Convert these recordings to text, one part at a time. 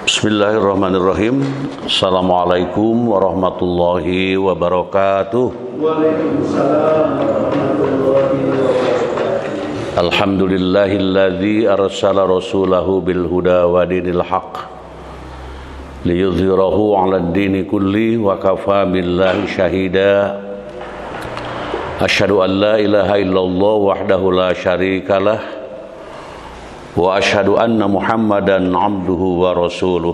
Bismillahirrahmanirrahim. Assalamualaikum warahmatullahi wabarakatuh. Waalaikumsalam warahmatullahi wabarakatuh. Alhamdulillahilladzi arsala rasulahu bil huda wa dinil haqq liyudhhirahu 'alad dini kulli wa kafa billahi syahida. Asyhadu an la ilaha illallah wahdahu la syarikalah wa asyhadu anna Muhammadan 'abduhu wa rasuluh.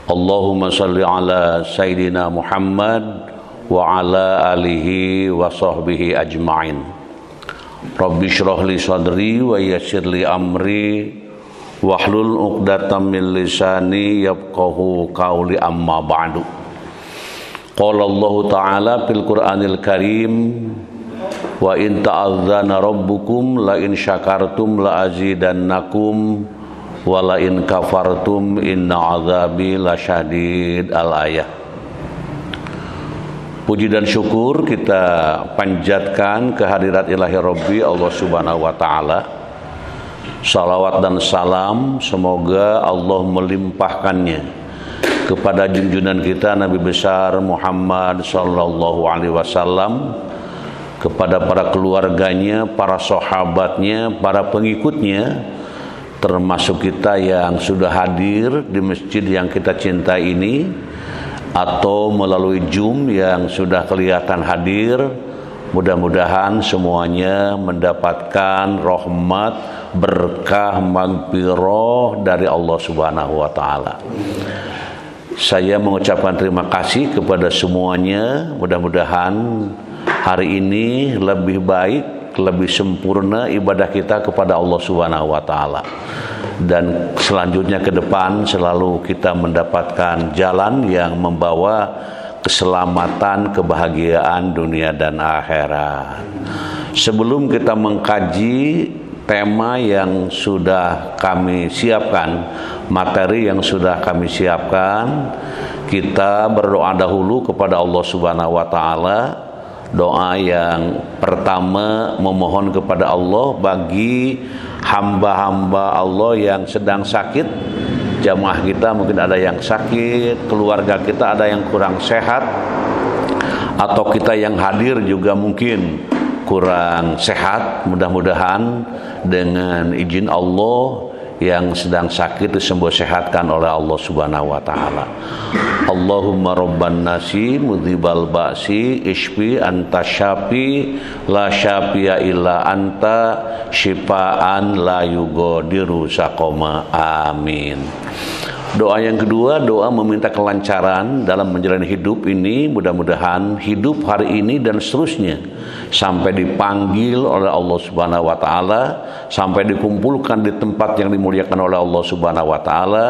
Allahumma shalli ala sayidina Muhammad wa ala alihi wa sahbihi ajma'in. Rabbi shrah li sadri wa yassir li amri wahlul 'uqdatam min lisani yafqahu qawli, amma ba'du. Qala Allah Ta'ala fil Qur'anil Karim, wa in ta'adzana rabbukum la in syakartum la azidannakum wa la in kafartum inna azabi lasyadid. Al-ayah. Puji dan syukur kita panjatkan kehadirat ilahi Rabbi Allah Subhanahu wa Ta'ala. Salawat dan salam semoga Allah melimpahkannya kepada junjungan kita Nabi besar Muhammad sallallahu alaihi wasallam, kepada para keluarganya, para sahabatnya, para pengikutnya, termasuk kita yang sudah hadir di masjid yang kita cintai ini, atau melalui Zoom yang sudah kelihatan hadir. Mudah-mudahan semuanya mendapatkan rahmat, berkah, maghfirah dari Allah Subhanahu wa Ta'ala. Saya mengucapkan terima kasih kepada semuanya. Mudah-mudahan hari ini lebih baik, lebih sempurna ibadah kita kepada Allah Subhanahu wa Ta'ala. Dan selanjutnya ke depan selalu kita mendapatkan jalan yang membawa keselamatan, kebahagiaan dunia dan akhirat. Sebelum kita mengkaji tema yang sudah kami siapkan, materi yang sudah kami siapkan, kita berdoa dahulu kepada Allah Subhanahu wa Ta'ala. Doa yang pertama memohon kepada Allah bagi hamba-hamba Allah yang sedang sakit. Jamaah kita mungkin ada yang sakit, keluarga kita ada yang kurang sehat, atau kita yang hadir juga mungkin kurang sehat. Mudah-mudahan dengan izin Allah yang sedang sakit disembuh sehatkan oleh Allah Subhanahu wa Ta'ala. Allahumma rabban nasi mudhibal ba'si ishfi anta syafi la syafi'a illa anta syifaan la yughadiru saqama. Amin. Doa yang kedua, doa meminta kelancaran dalam menjalani hidup ini. Mudah-mudahan hidup hari ini dan seterusnya sampai dipanggil oleh Allah Subhanahu wa Ta'ala, sampai dikumpulkan di tempat yang dimuliakan oleh Allah Subhanahu wa Ta'ala,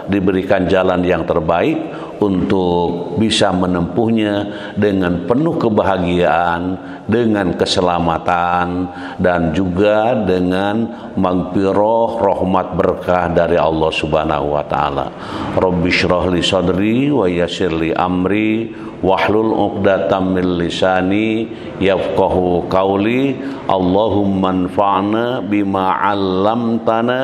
diberikan jalan yang terbaik untuk bisa menempuhnya dengan penuh kebahagiaan, dengan keselamatan, dan juga dengan maghfirah, rahmat, berkah dari Allah Subhanahu wa Ta'ala. Rabbi shrah li sadri wa yassir li amri wahlul 'uqdatam min lisani yafqahu qawli. Allahumma anfa'na bima 'allamtana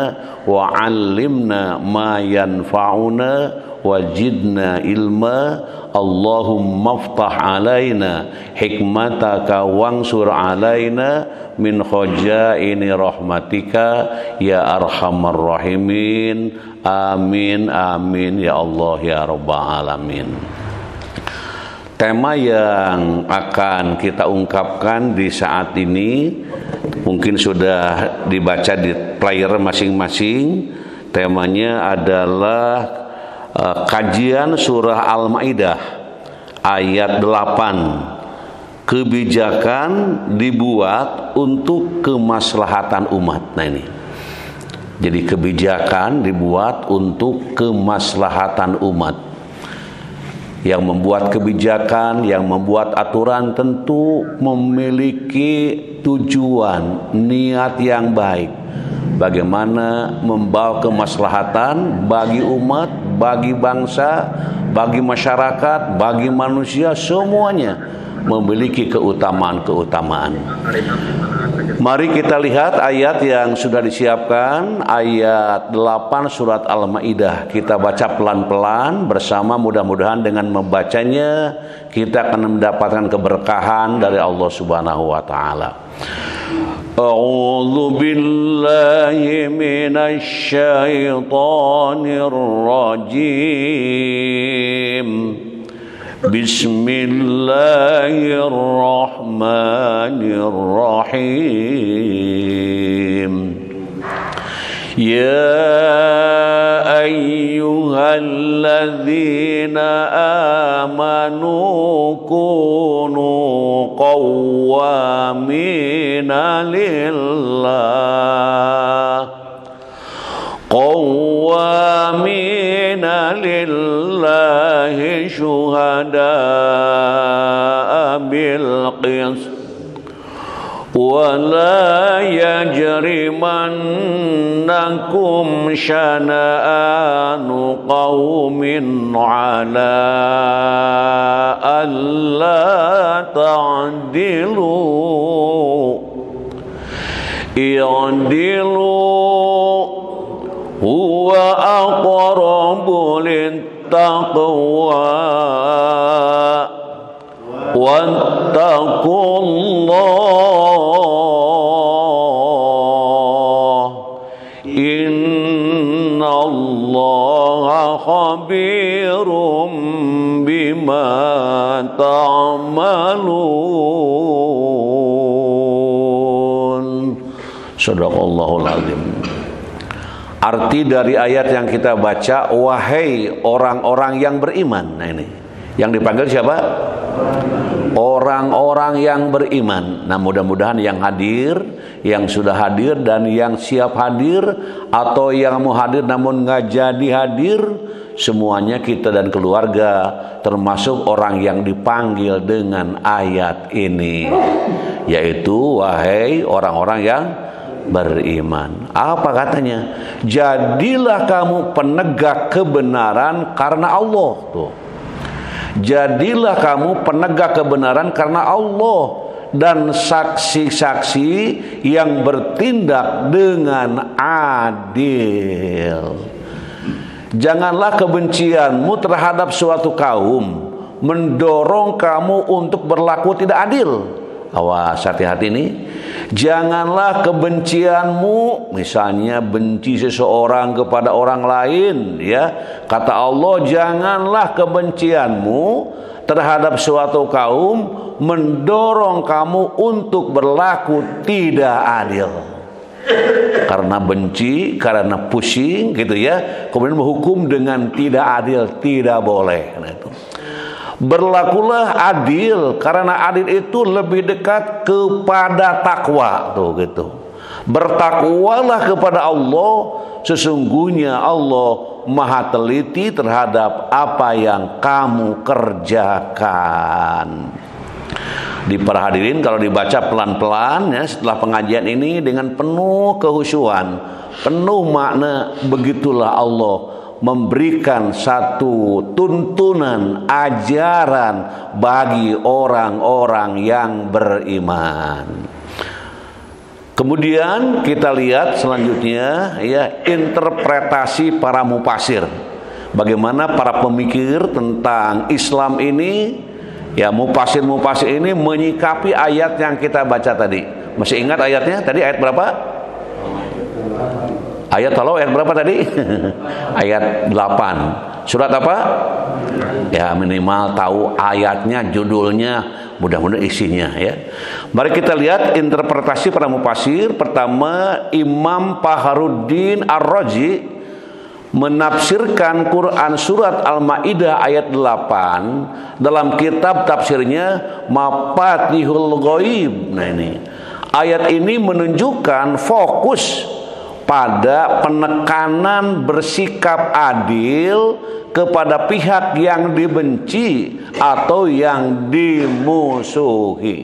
wa 'allimna ma yanfa'una wajidna ilma. Allahumma aftah alaina hikmataka wansur alaina min khajaini rahmatika ya arhamar rahimin. Amin amin ya Allah ya rabbal alamin. Tema yang akan kita ungkapkan di saat ini mungkin sudah dibaca di player masing-masing. Temanya adalah kajian surah Al-Maidah ayat 8. Kebijakan dibuat untuk kemaslahatan umat. Nah ini. Jadi kebijakan dibuat untuk kemaslahatan umat. Yang membuat kebijakan, yang membuat aturan tentu memiliki tujuan, niat yang baik. Bagaimana membawa kemaslahatan bagi umat, bagi bangsa, bagi masyarakat, bagi manusia, semuanya memiliki keutamaan-keutamaan. Mari kita lihat ayat yang sudah disiapkan, ayat 8 surat Al-Maidah. Kita baca pelan-pelan bersama, mudah-mudahan dengan membacanya kita akan mendapatkan keberkahan dari Allah Subhanahu wa taala. A'udzu billahi minasy syaithanir rajim. Bismillahirrahmanirrahim. Ya ayyuhalladzina amanu kunu qawwamina lillahi syuhada'a bil qist wa la yajrimannakum syana'anu qaumin ala alla ta'dilu i'dilu huwa aqrabu littaqwa wattaqullah innallaha khabirum bima ta'malun. Shadaqallahul azim. Arti dari ayat yang kita baca, wahai orang-orang yang beriman. Nah ini, yang dipanggil siapa? Orang-orang yang beriman. Nah mudah-mudahan yang hadir, yang sudah hadir dan yang siap hadir, atau yang mau hadir namun nggak jadi hadir, semuanya kita dan keluarga termasuk orang yang dipanggil dengan ayat ini, yaitu wahai orang-orang yang beriman. Apa katanya? Jadilah kamu penegak kebenaran karena Allah. Tuh. Jadilah kamu penegak kebenaran karena Allah dan saksi-saksi yang bertindak dengan adil. Janganlah kebencianmu terhadap suatu kaum mendorong kamu untuk berlaku tidak adil. Awas, hati-hati nih. Janganlah kebencianmu, misalnya benci seseorang kepada orang lain, ya. Kata Allah, janganlah kebencianmu terhadap suatu kaum mendorong kamu untuk berlaku tidak adil. Karena benci, karena pusing gitu ya, kemudian menghukum dengan tidak adil, tidak boleh. Nah, itu. Berlakulah adil, karena adil itu lebih dekat kepada takwa, tuh gitu. Bertakwalah kepada Allah, sesungguhnya Allah Maha teliti terhadap apa yang kamu kerjakan. Di para hadirin, kalau dibaca pelan-pelan ya, setelah pengajian ini dengan penuh kehusyuan, penuh makna, begitulah Allah memberikan satu tuntunan ajaran bagi orang-orang yang beriman. Kemudian kita lihat selanjutnya ya, interpretasi para mufasir. Bagaimana para pemikir tentang Islam ini, ya, mufasir ini menyikapi ayat yang kita baca tadi. Masih ingat ayatnya? Tadi ayat berapa? Ayat ayat berapa tadi? Ayat 8. Surat apa? Ya, minimal tahu ayatnya, judulnya, mudah-mudahan isinya ya. Mari kita lihat interpretasi para mufasir. Pertama, Imam Fakhruddin Ar-Razi menafsirkan Quran surat Al-Maidah ayat 8 dalam kitab tafsirnya Mafatihul Ghaib. Nah ini, ayat ini menunjukkan fokus pada penekanan bersikap adil kepada pihak yang dibenci atau yang dimusuhi.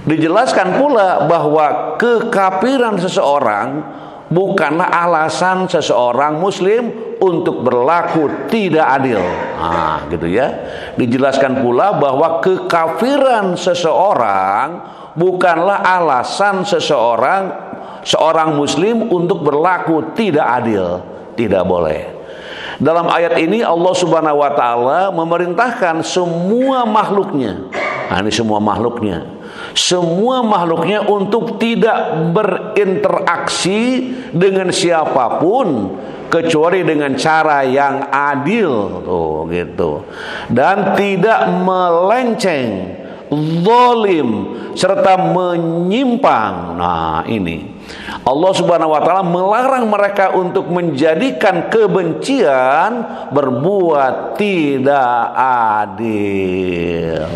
Dijelaskan pula bahwa kekafiran seseorang bukanlah alasan seseorang muslim untuk berlaku tidak adil. Nah, gitu ya. Dijelaskan pula bahwa kekafiran seseorang bukanlah alasan seorang muslim untuk berlaku tidak adil. Tidak boleh. Dalam ayat ini Allah Subhanahu wa taala memerintahkan semua makhluknya. Nah, ini semua makhluknya untuk tidak berinteraksi dengan siapapun kecuali dengan cara yang adil, tuh gitu. Dan tidak melenceng, zalim serta menyimpang. Nah, ini Allah Subhanahu wa taala melarang mereka untuk menjadikan kebencian berbuat tidak adil.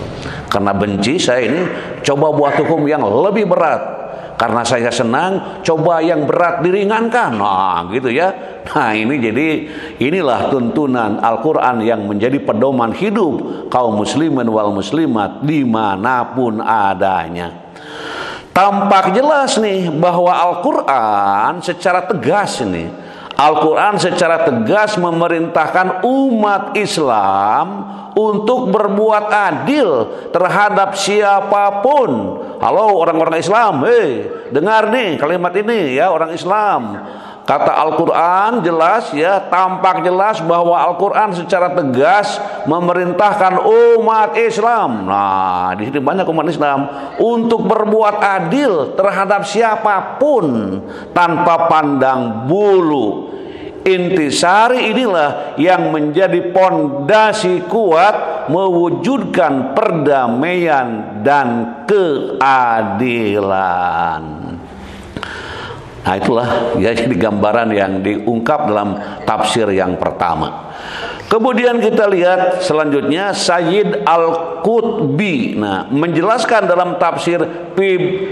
Karena benci, saya ini coba buat hukum yang lebih berat. Karena saya senang, coba yang berat diringankan. Nah, gitu ya. Nah, inilah tuntunan Al-Quran yang menjadi pedoman hidup kaum muslimin wal muslimat dimanapun adanya. Tampak jelas nih bahwa Al-Quran secara tegas memerintahkan umat Islam untuk berbuat adil terhadap siapapun. Halo orang-orang Islam, dengar nih kalimat ini ya orang Islam. Kata Al-Quran jelas ya, tampak jelas bahwa Al-Quran secara tegas memerintahkan umat Islam. Nah, di sini banyak umat Islam untuk berbuat adil terhadap siapapun tanpa pandang bulu. Intisari inilah yang menjadi pondasi kuat mewujudkan perdamaian dan keadilan. Nah, itulah ya jadi gambaran yang diungkap dalam tafsir yang pertama. Kemudian kita lihat selanjutnya Sayyid Al-Qutbi menjelaskan dalam tafsir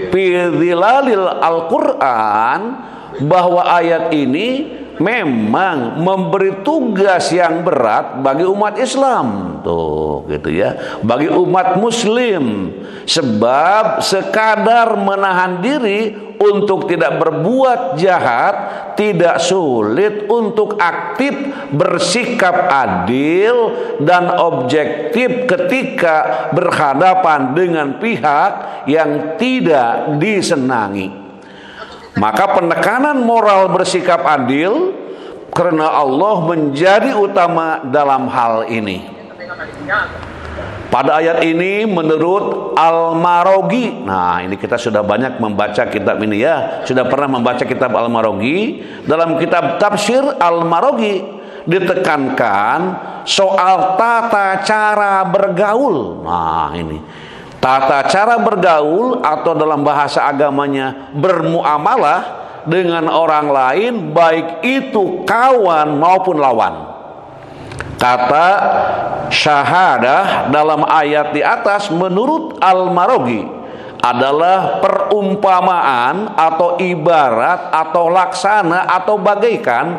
Fidzilalil Al-Quran bahwa ayat ini memang memberi tugas yang berat bagi umat Islam, tuh gitu ya, bagi umat muslim, sebab sekadar menahan diri untuk tidak berbuat jahat tidak sulit untuk aktif bersikap adil dan objektif ketika berhadapan dengan pihak yang tidak disenangi. Maka penekanan moral bersikap adil karena Allah menjadi utama dalam hal ini. Pada ayat ini menurut Al-Maraghi, nah ini kita sudah banyak membaca kitab ini ya, sudah pernah membaca kitab Al-Maraghi. Dalam kitab tafsir Al-Maraghi ditekankan soal tata cara bergaul. Nah ini tata cara bergaul atau dalam bahasa agamanya bermuamalah dengan orang lain, baik itu kawan maupun lawan. Kata syahadah dalam ayat di atas menurut Al-Maraghi adalah perumpamaan atau ibarat atau laksana atau bagaikan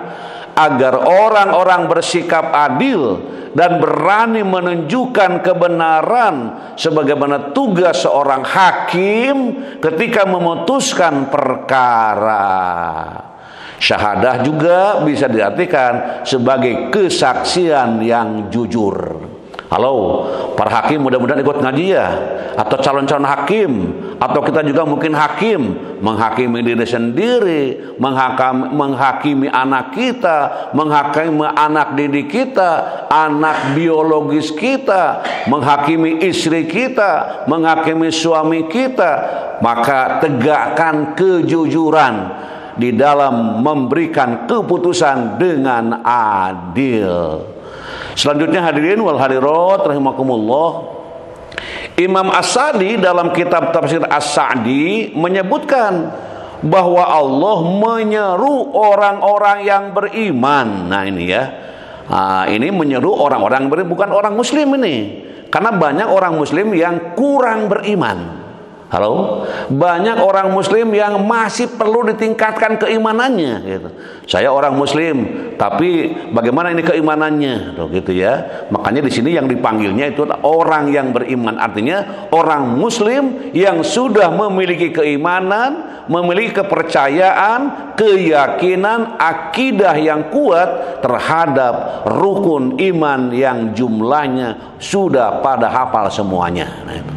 agar orang-orang bersikap adil dan berani menunjukkan kebenaran sebagaimana tugas seorang hakim ketika memutuskan perkara. Syahadah juga bisa diartikan sebagai kesaksian yang jujur. Halo, para hakim mudah-mudahan ikut ngaji ya, atau calon-calon hakim, atau kita juga mungkin hakim, menghakimi diri sendiri, menghakimi anak kita, menghakimi anak didik kita, anak biologis kita, menghakimi istri kita, menghakimi suami kita. Maka tegakkan kejujuran di dalam memberikan keputusan dengan adil. Selanjutnya hadirin wal hadirat rahimakumullah, Imam As-Sa'di dalam kitab tafsir As-Sa'di menyebutkan bahwa Allah menyeru orang-orang yang beriman. Nah ini ya, ini menyeru orang-orang beriman, bukan orang muslim ini, karena banyak orang muslim yang kurang beriman. Halo, banyak orang muslim yang masih perlu ditingkatkan keimanannya gitu. Saya orang muslim, tapi bagaimana ini keimanannya? Gitu ya. Makanya di sini yang dipanggilnya itu orang yang beriman, artinya orang muslim yang sudah memiliki keimanan, memiliki kepercayaan, keyakinan, akidah yang kuat terhadap rukun iman yang jumlahnya sudah pada hafal semuanya. Nah, itu.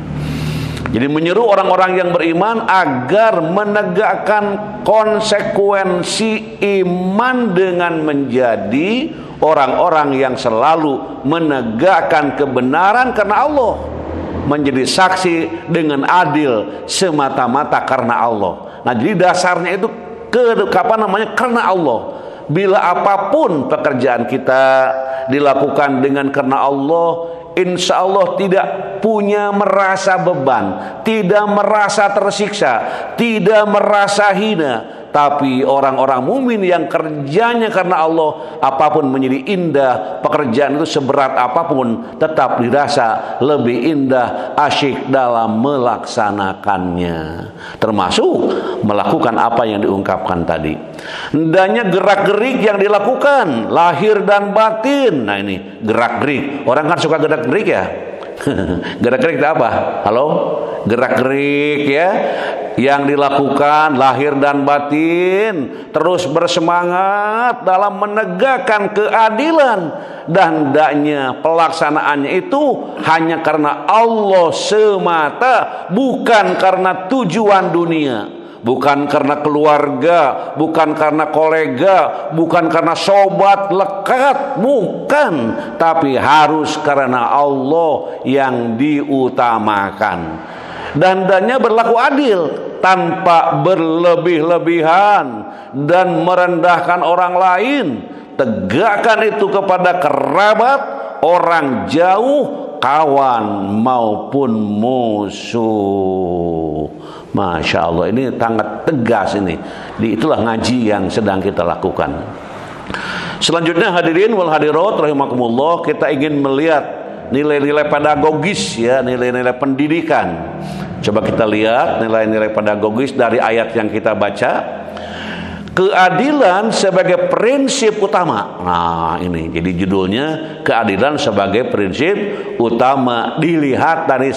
Jadi menyeru orang-orang yang beriman agar menegakkan konsekuensi iman dengan menjadi orang-orang yang selalu menegakkan kebenaran karena Allah, menjadi saksi dengan adil semata-mata karena Allah. Nah, jadi dasarnya itu karena Allah. Bila apapun pekerjaan kita dilakukan dengan karena Allah, insya Allah tidak punya merasa beban, tidak merasa tersiksa, tidak merasa hina. Tapi orang-orang mukmin yang kerjanya karena Allah, apapun menjadi indah, pekerjaan itu seberat apapun tetap dirasa lebih indah, asyik dalam melaksanakannya, termasuk melakukan apa yang diungkapkan tadi. Hendaknya gerak-gerik yang dilakukan lahir dan batin. Nah, ini gerak-gerik. Orang kan suka gerak-gerik ya. Gerak-gerik itu apa? Halo? Gerak-gerik ya, yang dilakukan lahir dan batin, terus bersemangat dalam menegakkan keadilan, dan hendaknya pelaksanaannya itu hanya karena Allah semata, bukan karena tujuan dunia, bukan karena keluarga, bukan karena kolega, bukan karena sobat lekat, bukan, tapi harus karena Allah yang diutamakan. Dan hendaknya berlaku adil tanpa berlebih-lebihan dan merendahkan orang lain. Tegakkan itu kepada kerabat, orang jauh, kawan maupun musuh. Masya Allah, ini sangat tegas ini. Itulah ngaji yang sedang kita lakukan. Selanjutnya hadirin wal hadirat rahimakumullah, kita ingin melihat nilai-nilai pedagogis ya, nilai-nilai pendidikan. Coba kita lihat nilai-nilai pedagogis dari ayat yang kita baca. Keadilan sebagai prinsip utama. Nah, ini jadi judulnya, keadilan sebagai prinsip utama dilihat dari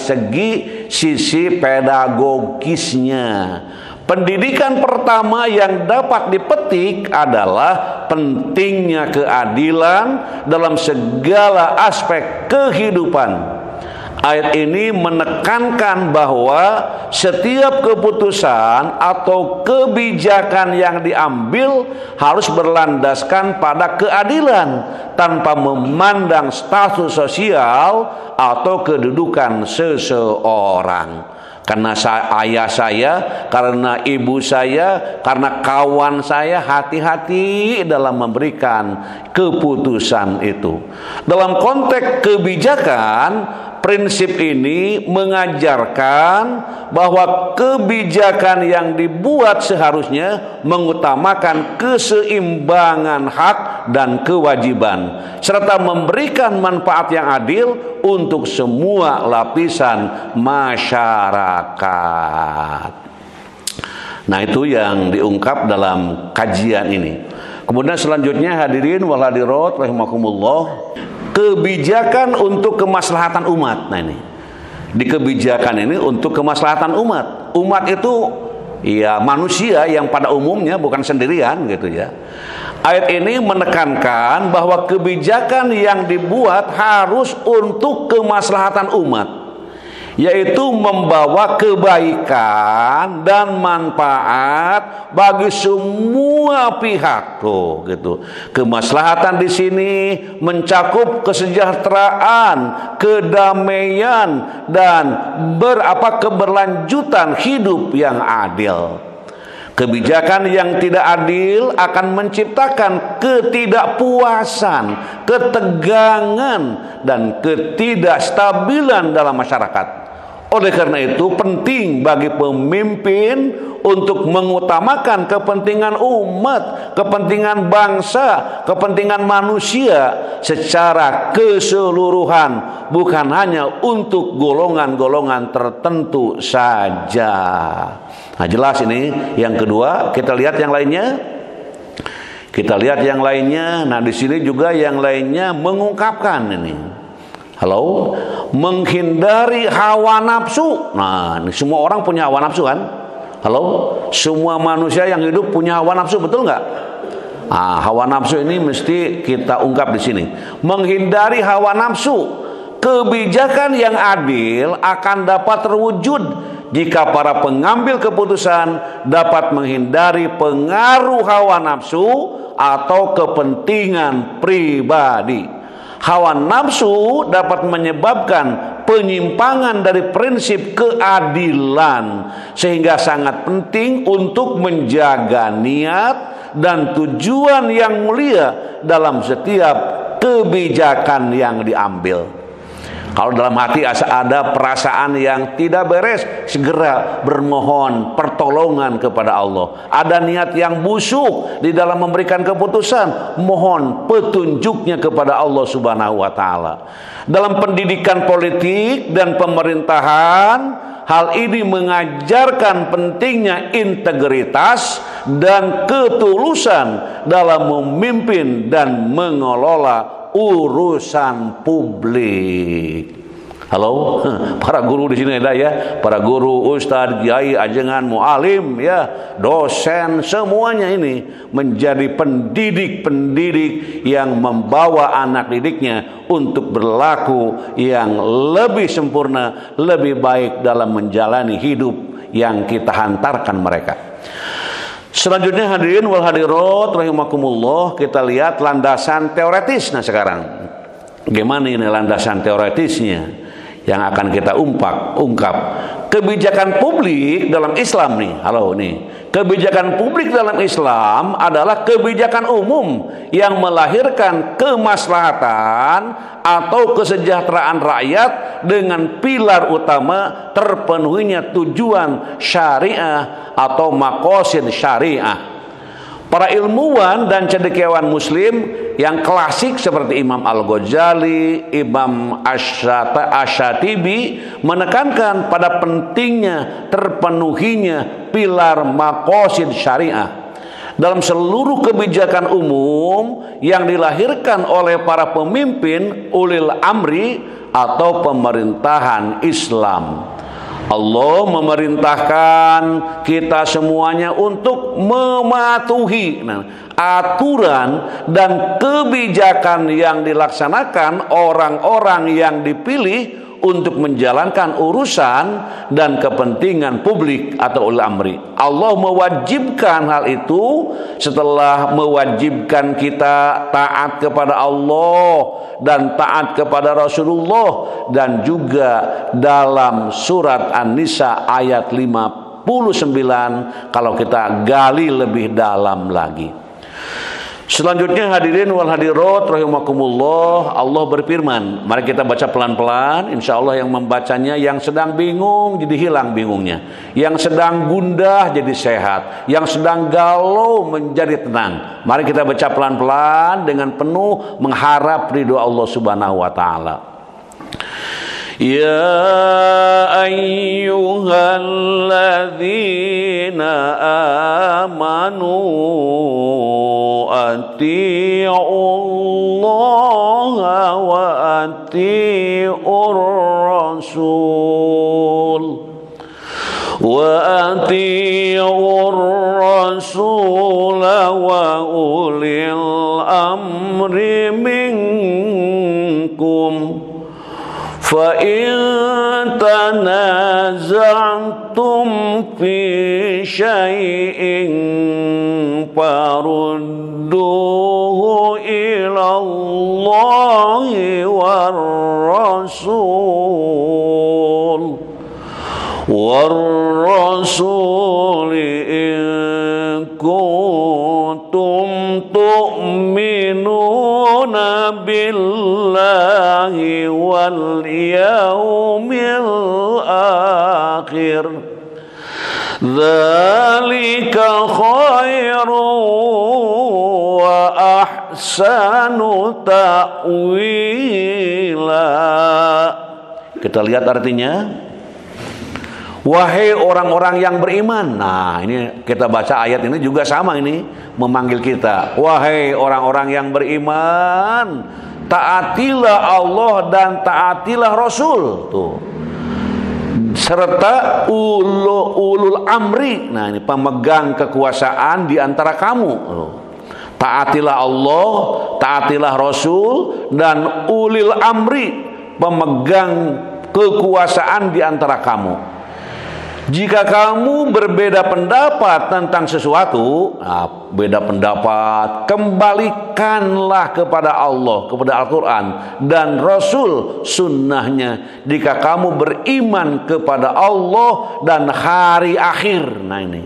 sisi pedagogisnya. Pendidikan pertama yang dapat dipetik adalah pentingnya keadilan dalam segala aspek kehidupan. Ayat ini menekankan bahwa setiap keputusan atau kebijakan yang diambil harus berlandaskan pada keadilan tanpa memandang status sosial atau kedudukan seseorang. Karena ayah saya, karena ibu saya, karena kawan saya, hati-hati dalam memberikan keputusan itu. Dalam konteks kebijakan, prinsip ini mengajarkan bahwa kebijakan yang dibuat seharusnya mengutamakan keseimbangan hak dan kewajiban, serta memberikan manfaat yang adil untuk semua lapisan masyarakat. Nah, itu yang diungkap dalam kajian ini. Kemudian selanjutnya hadirin wal hadirat rahimakumullah, kebijakan untuk kemaslahatan umat. Nah, ini di kebijakan ini untuk kemaslahatan umat. Umat itu ya manusia yang pada umumnya, bukan sendirian gitu ya. Ayat ini menekankan bahwa kebijakan yang dibuat harus untuk kemaslahatan umat, yaitu membawa kebaikan dan manfaat bagi semua pihak. Tuh, gitu. Kemaslahatan di sini mencakup kesejahteraan, kedamaian, dan keberlanjutan hidup yang adil. Kebijakan yang tidak adil akan menciptakan ketidakpuasan, ketegangan, dan ketidakstabilan dalam masyarakat. Oleh karena itu penting bagi pemimpin untuk mengutamakan kepentingan umat, kepentingan bangsa, kepentingan manusia secara keseluruhan, bukan hanya untuk golongan-golongan tertentu saja. Nah, jelas ini yang kedua. Kita lihat yang lainnya. Nah, di sini juga yang lainnya mengungkapkan ini. Halo, menghindari hawa nafsu. Nah, ini semua orang punya hawa nafsu kan? Halo, semua manusia yang hidup punya hawa nafsu, betul nggak? Hawa nafsu ini mesti kita ungkap di sini. Menghindari hawa nafsu, kebijakan yang adil akan dapat terwujud jika para pengambil keputusan dapat menghindari pengaruh hawa nafsu atau kepentingan pribadi. Hawa nafsu dapat menyebabkan penyimpangan dari prinsip keadilan, sehingga sangat penting untuk menjaga niat dan tujuan yang mulia dalam setiap kebijakan yang diambil. Kalau dalam hati ada perasaan yang tidak beres, segera bermohon pertolongan kepada Allah. Ada niat yang busuk di dalam memberikan keputusan, mohon petunjuknya kepada Allah Subhanahu wa taala. Dalam pendidikan politik dan pemerintahan, hal ini mengajarkan pentingnya integritas dan ketulusan dalam memimpin dan mengelola urusan publik. Halo, para guru di sini ada ya, para guru, ustadz, kiai, ajengan, mualim ya, dosen, semuanya ini menjadi pendidik-pendidik yang membawa anak didiknya untuk berlaku yang lebih sempurna, lebih baik dalam menjalani hidup yang kita hantarkan mereka. Selanjutnya hadirin wal hadirat rahimakumullah, kita lihat landasan teoretis. Nah sekarang gimana ini landasan teoretisnya yang akan kita ungkap. Kebijakan publik dalam Islam nih, halo nih. Kebijakan publik dalam Islam adalah kebijakan umum yang melahirkan kemaslahatan atau kesejahteraan rakyat dengan pilar utama terpenuhinya tujuan syariah atau maqasid syariah. Para ilmuwan dan cendekiawan muslim yang klasik seperti Imam Al-Ghazali, Imam Asy-Syatibi menekankan pada pentingnya terpenuhinya pilar maqasid syariah dalam seluruh kebijakan umum yang dilahirkan oleh para pemimpin ulil amri atau pemerintahan Islam. Allah memerintahkan kita semuanya untuk mematuhi aturan dan kebijakan yang dilaksanakan orang-orang yang dipilih untuk menjalankan urusan dan kepentingan publik atau ulil amri. Allah mewajibkan hal itu setelah mewajibkan kita taat kepada Allah dan taat kepada Rasulullah, dan juga dalam surat An-Nisa ayat 59 kalau kita gali lebih dalam lagi. Selanjutnya hadirin wal hadirat rahimakumullah, Allah berfirman, mari kita baca pelan-pelan. Insyaallah yang membacanya yang sedang bingung jadi hilang bingungnya, yang sedang gundah jadi sehat, yang sedang galau menjadi tenang. Mari kita baca pelan-pelan dengan penuh mengharap ridho Allah Subhanahu wa taala. Ya ayyuhalladzina amanu ati'ullaha wa ati'ur rasul wa ulil amri minkum fa in tanaza'tum fi syai'in farudduhu ila Allahi war rasul in kuntum tu'minuna billahi wal yawmil akhir dzalika khairu wa ahsanu ta'wila. Kita lihat artinya, wahai orang-orang yang beriman. Nah ini kita baca ayat ini juga sama, ini memanggil kita, wahai orang-orang yang beriman, taatilah Allah dan taatilah Rasul. Tuh, serta ulul amri. Nah ini pemegang kekuasaan di antara kamu. Taatilah Allah, taatilah Rasul, dan ulil amri, pemegang kekuasaan di antara kamu. Jika kamu berbeda pendapat tentang sesuatu, beda pendapat, kembalikanlah kepada Allah, kepada Al-Quran dan Rasul sunnahnya. Jika kamu beriman kepada Allah dan hari akhir. Nah ini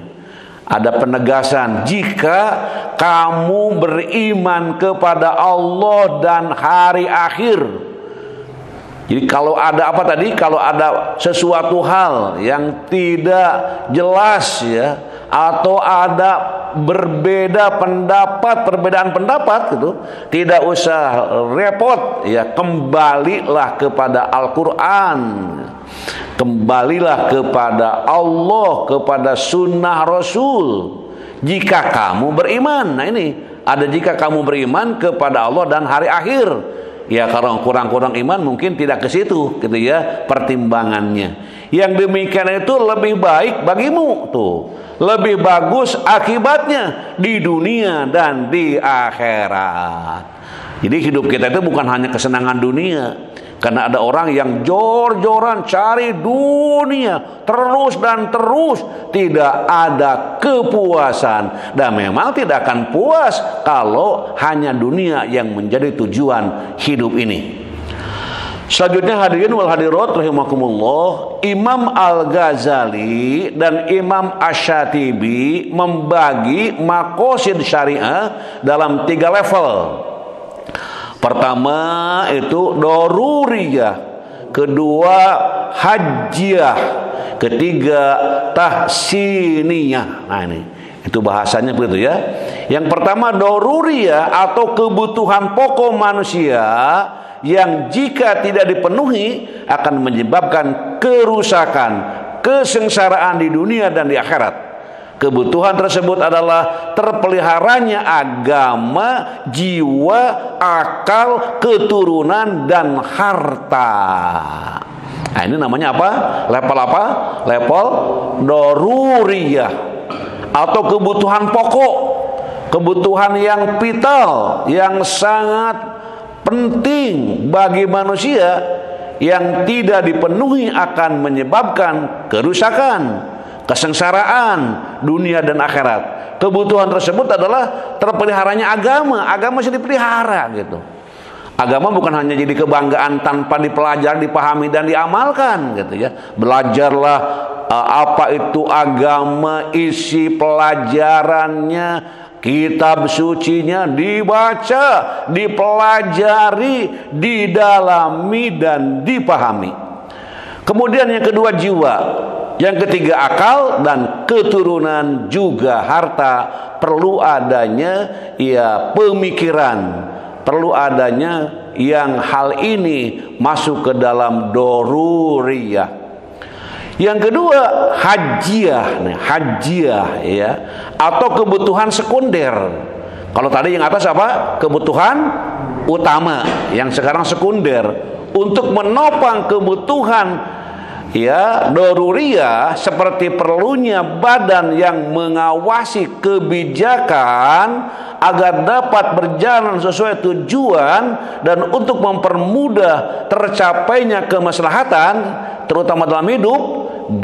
ada penegasan, jika kamu beriman kepada Allah dan hari akhir. Jadi kalau ada apa tadi? Kalau ada sesuatu hal yang tidak jelas ya, atau ada berbeda pendapat, perbedaan pendapat gitu, tidak usah repot ya, kembalilah kepada Al-Quran, kembalilah kepada Allah, kepada sunnah Rasul. Jika kamu beriman, nah ini ada jika kamu beriman kepada Allah dan hari akhir. Ya kalau kurang-kurang iman mungkin tidak ke situ gitu ya pertimbangannya. Yang demikian itu lebih baik bagimu tuh. Lebih bagus akibatnya di dunia dan di akhirat. Jadi hidup kita itu bukan hanya kesenangan dunia. Karena ada orang yang jor-joran cari dunia terus dan terus, tidak ada kepuasan, dan memang tidak akan puas kalau hanya dunia yang menjadi tujuan hidup ini. Selanjutnya hadirin wal hadirat rahimakumullah, Imam Al-Ghazali dan Imam Asy-Syatibi membagi maqasid syariah dalam 3 level. Pertama itu doruriyah, kedua hajjiyah, ketiga tahsiniyah. Nah ini itu bahasanya begitu ya. Yang pertama doruriyah atau kebutuhan pokok manusia yang jika tidak dipenuhi akan menyebabkan kerusakan, kesengsaraan di dunia dan di akhirat. Kebutuhan tersebut adalah terpeliharanya agama, jiwa, akal, keturunan, dan harta. Nah ini namanya apa? Level apa? Level doruriyah atau kebutuhan pokok, kebutuhan yang vital, yang sangat penting bagi manusia, yang tidak dipenuhi akan menyebabkan kerusakan, kesengsaraan dunia dan akhirat. Kebutuhan tersebut adalah terpeliharanya agama. Agama mesti dipelihara gitu. Agama bukan hanya jadi kebanggaan tanpa dipelajari, dipahami dan diamalkan gitu ya. Belajarlah apa itu agama, isi pelajarannya, kitab sucinya dibaca, dipelajari, didalami dan dipahami. Kemudian yang kedua jiwa. Yang ketiga akal dan keturunan juga harta. Perlu adanya ya pemikiran, perlu adanya yang hal ini masuk ke dalam doruriyah. Yang kedua hajjiyah, hajjiyah ya, atau kebutuhan sekunder. Kalau tadi yang atas apa? Kebutuhan utama, yang sekarang sekunder. Untuk menopang kebutuhan ya doruriyah seperti perlunya badan yang mengawasi kebijakan agar dapat berjalan sesuai tujuan dan untuk mempermudah tercapainya kemaslahatan terutama dalam hidup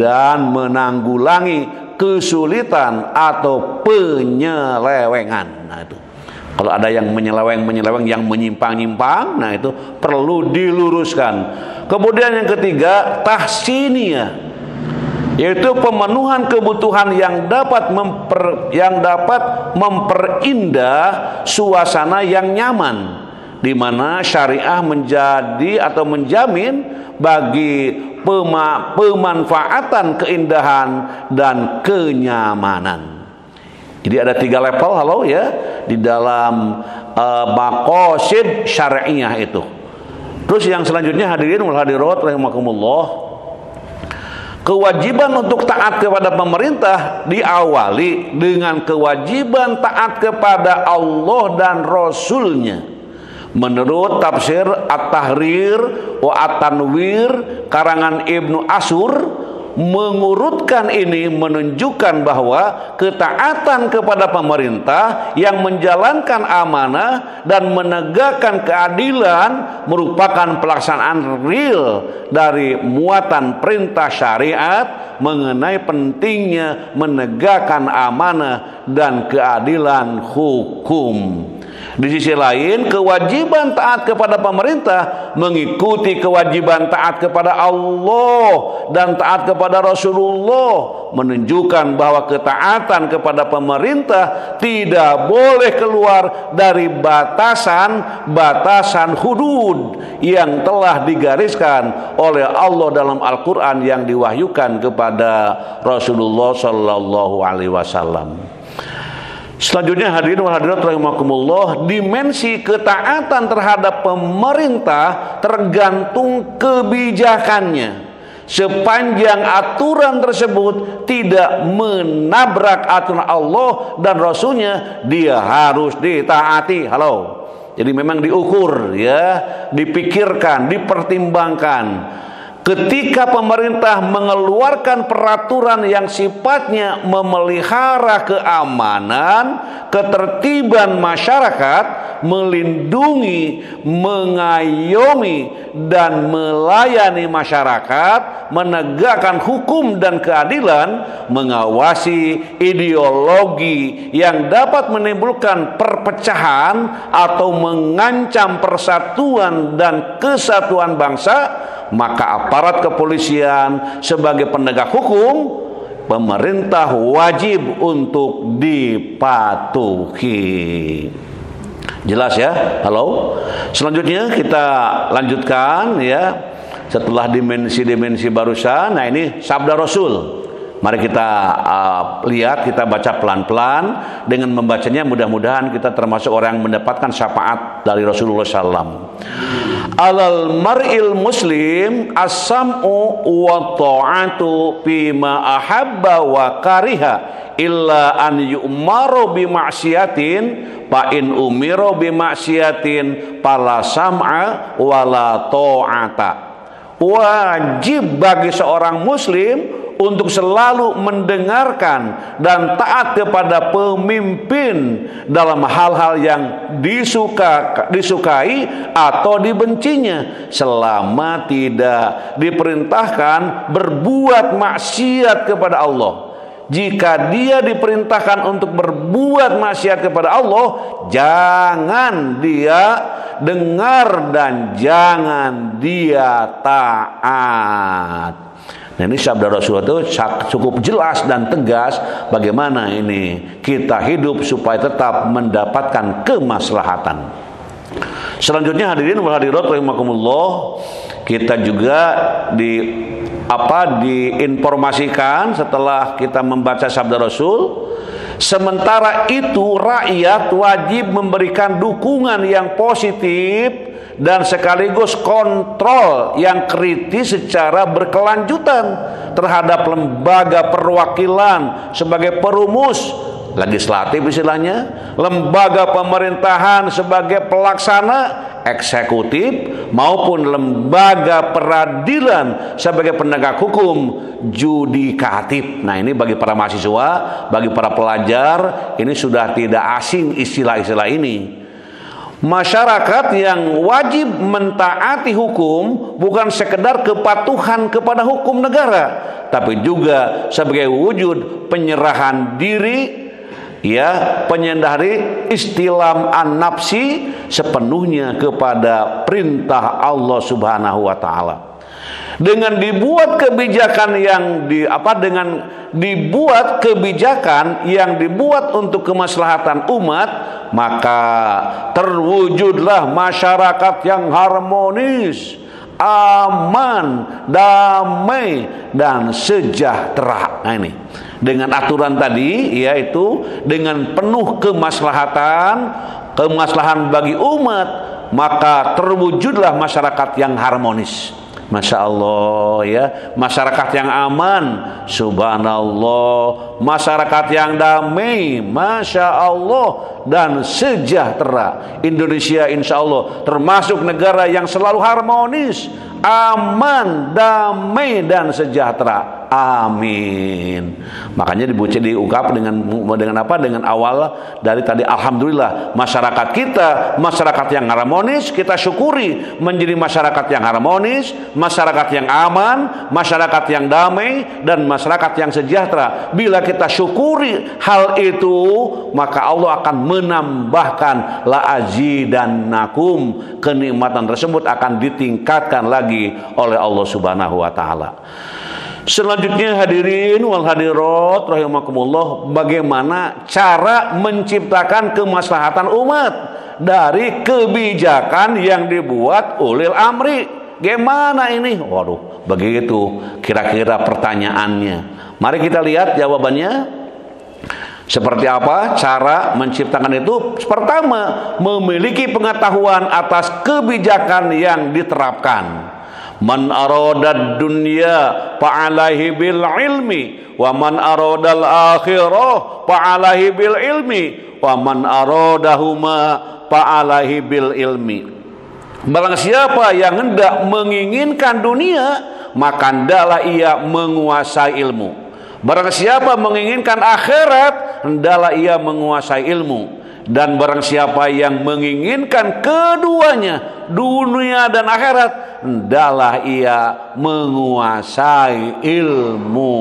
dan menanggulangi kesulitan atau penyelewengan. Nah itu kalau ada yang menyeleweng yang menyimpang-nyimpang, nah itu perlu diluruskan. Kemudian yang ketiga tahsiniyah, yaitu pemenuhan kebutuhan yang dapat memperindah suasana yang nyaman, di mana syariah menjadi atau menjamin bagi pemanfaatan keindahan dan kenyamanan. Jadi ada 3 level halo ya di dalam maqasid syariah itu. Terus yang selanjutnya hadirin wal hadirat rahimakumullah, kewajiban untuk taat kepada pemerintah diawali dengan kewajiban taat kepada Allah dan Rasulnya. Menurut tafsir At-Tahrir wa At-Tanwir karangan Ibnu Ashur, mengurutkan ini menunjukkan bahwa ketaatan kepada pemerintah yang menjalankan amanah dan menegakkan keadilan merupakan pelaksanaan real dari muatan perintah syariat mengenai pentingnya menegakkan amanah dan keadilan hukum. Di sisi lain, kewajiban taat kepada pemerintah mengikuti kewajiban taat kepada Allah dan taat kepada Rasulullah, menunjukkan bahwa ketaatan kepada pemerintah tidak boleh keluar dari batasan hudud yang telah digariskan oleh Allah dalam Al-Quran yang diwahyukan kepada Rasulullah Sallallahu Alaihi Wasallam. Selanjutnya hadirin wal hadirat rahimakumullah, dimensi ketaatan terhadap pemerintah tergantung kebijakannya. Sepanjang aturan tersebut tidak menabrak aturan Allah dan Rasulnya, dia harus ditaati. Halo. Jadi memang diukur ya, dipikirkan, dipertimbangkan. Ketika pemerintah mengeluarkan peraturan yang sifatnya memelihara keamanan, ketertiban masyarakat, melindungi, mengayomi, dan melayani masyarakat, menegakkan hukum dan keadilan, mengawasi ideologi yang dapat menimbulkan perpecahan atau mengancam persatuan dan kesatuan bangsa, maka aparat kepolisian sebagai penegak hukum, pemerintah wajib untuk dipatuhi. Jelas ya? Halo. Selanjutnya kita lanjutkan ya. Setelah dimensi-dimensi barusan, nah ini sabda Rasul. Mari kita lihat, kita baca pelan-pelan. Dengan membacanya mudah-mudahan kita termasuk orang yang mendapatkan syafaat dari Rasulullah SAW. Alal mar'il muslim as-sam'u wa ta'atu fima ahabba wa kariha illa an yu'maru bi ma'siyatin fa in umiru bi ma'siyatin fala sam'a wala ta'ata. Wajib bagi seorang muslim untuk selalu mendengarkan dan taat kepada pemimpin dalam hal-hal yang disukai atau dibencinya, selama tidak diperintahkan berbuat maksiat kepada Allah. Jika dia diperintahkan untuk berbuat maksiat kepada Allah, jangan dia dengar dan jangan dia taat. Nah, ini sabda Rasulullah itu cukup jelas dan tegas bagaimana ini kita hidup supaya tetap mendapatkan kemaslahatan. Selanjutnya hadirin wal hadirat rahimakumullah, kita juga diinformasikan setelah kita membaca sabda Rasul, sementara itu rakyat wajib memberikan dukungan yang positif dan sekaligus kontrol yang kritis secara berkelanjutan terhadap lembaga perwakilan sebagai perumus, legislatif istilahnya, lembaga pemerintahan sebagai pelaksana, eksekutif, maupun lembaga peradilan sebagai penegak hukum, judikatif. Nah, ini bagi para mahasiswa, bagi para pelajar, ini sudah tidak asing istilah-istilah ini. Masyarakat yang wajib mentaati hukum bukan sekedar kepatuhan kepada hukum negara, tapi juga sebagai wujud penyerahan diri, ya, penyendari istilam an-nafsi sepenuhnya kepada perintah Allah Subhanahu wa taala. Dengan dibuat kebijakan yang dibuat untuk kemaslahatan umat, maka terwujudlah masyarakat yang harmonis, aman, damai, dan sejahtera. Nah, ini dengan aturan tadi, yaitu dengan penuh kemaslahatan bagi umat, maka terwujudlah masyarakat yang harmonis. Masya Allah ya, masyarakat yang aman, subhanallah, masyarakat yang damai, Masya Allah, dan sejahtera. Indonesia insya Allah termasuk negara yang selalu harmonis, aman, damai dan sejahtera. Amin. Makanya diungkap dengan apa? Dengan awal dari tadi, alhamdulillah, masyarakat kita masyarakat yang harmonis, kita syukuri menjadi masyarakat yang harmonis, masyarakat yang aman, masyarakat yang damai dan masyarakat yang sejahtera. Bila kita syukuri hal itu, maka Allah akan menambahkan la azidannakum, kenikmatan tersebut akan ditingkatkan lagi oleh Allah Subhanahu wa taala. Selanjutnya hadirin wal hadirat rahimakumullah, bagaimana cara menciptakan kemaslahatan umat dari kebijakan yang dibuat ulil amri. Gimana ini? Waduh, begitu kira-kira pertanyaannya. Mari kita lihat jawabannya. Seperti apa cara menciptakan itu? Pertama, memiliki pengetahuan atas kebijakan yang diterapkan. Man aradad dunya fa'alaihi bil ilmi wa man aradal akhirah fa'alaihi bil ilmi wa man aradahuma fa'alaihi bil ilmi. Barang siapa yang hendak menginginkan dunia, maka hendaklah ia menguasai ilmu. Barang siapa menginginkan akhirat, hendaklah ia menguasai ilmu. Dan barang siapa yang menginginkan keduanya, dunia dan akhirat, hendaklah ia menguasai ilmu.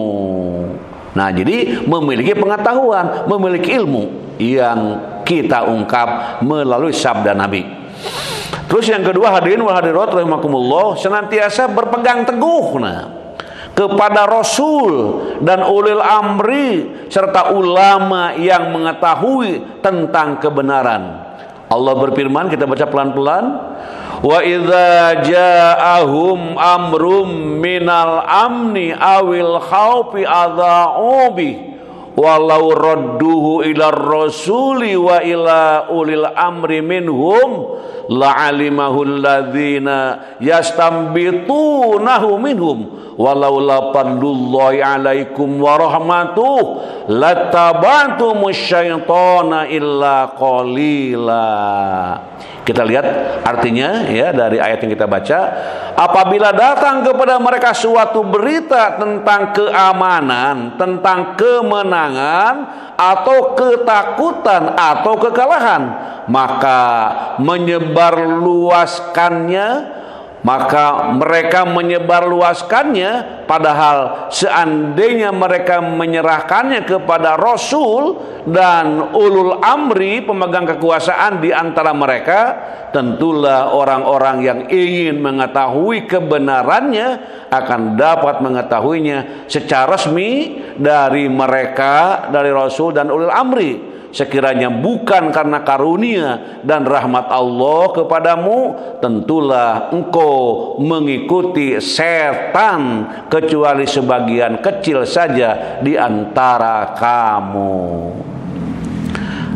Nah, jadi memiliki pengetahuan, memiliki ilmu yang kita ungkap melalui sabda Nabi. Terus yang kedua, hadirin wal hadirat rahimakumullah, senantiasa berpegang teguh kepada Rasul dan ulil amri serta ulama yang mengetahui tentang kebenaran. Allah berfirman, kita baca pelan-pelan, wa idza ja'ahum amrum minal amni awil khaufi adza'u bi walau radduhu ila rasuli wa ila ulil amri minhum la'alimahu alladzina yastambitunahu minhum walaula fadlullahi alaikum wa rahmatuh lataba'tumus syaitana illa qalila. Kita lihat artinya ya dari ayat yang kita baca. Apabila datang kepada mereka suatu berita tentang keamanan, tentang kemenangan atau ketakutan atau kekalahan, maka mereka menyebarluaskannya, padahal seandainya mereka menyerahkannya kepada Rasul dan ulul amri, pemegang kekuasaan di antara mereka, tentulah orang-orang yang ingin mengetahui kebenarannya akan dapat mengetahuinya secara resmi dari mereka, dari Rasul dan ulul amri. Sekiranya bukan karena karunia dan rahmat Allah kepadamu, tentulah engkau mengikuti setan kecuali sebagian kecil saja di antara kamu.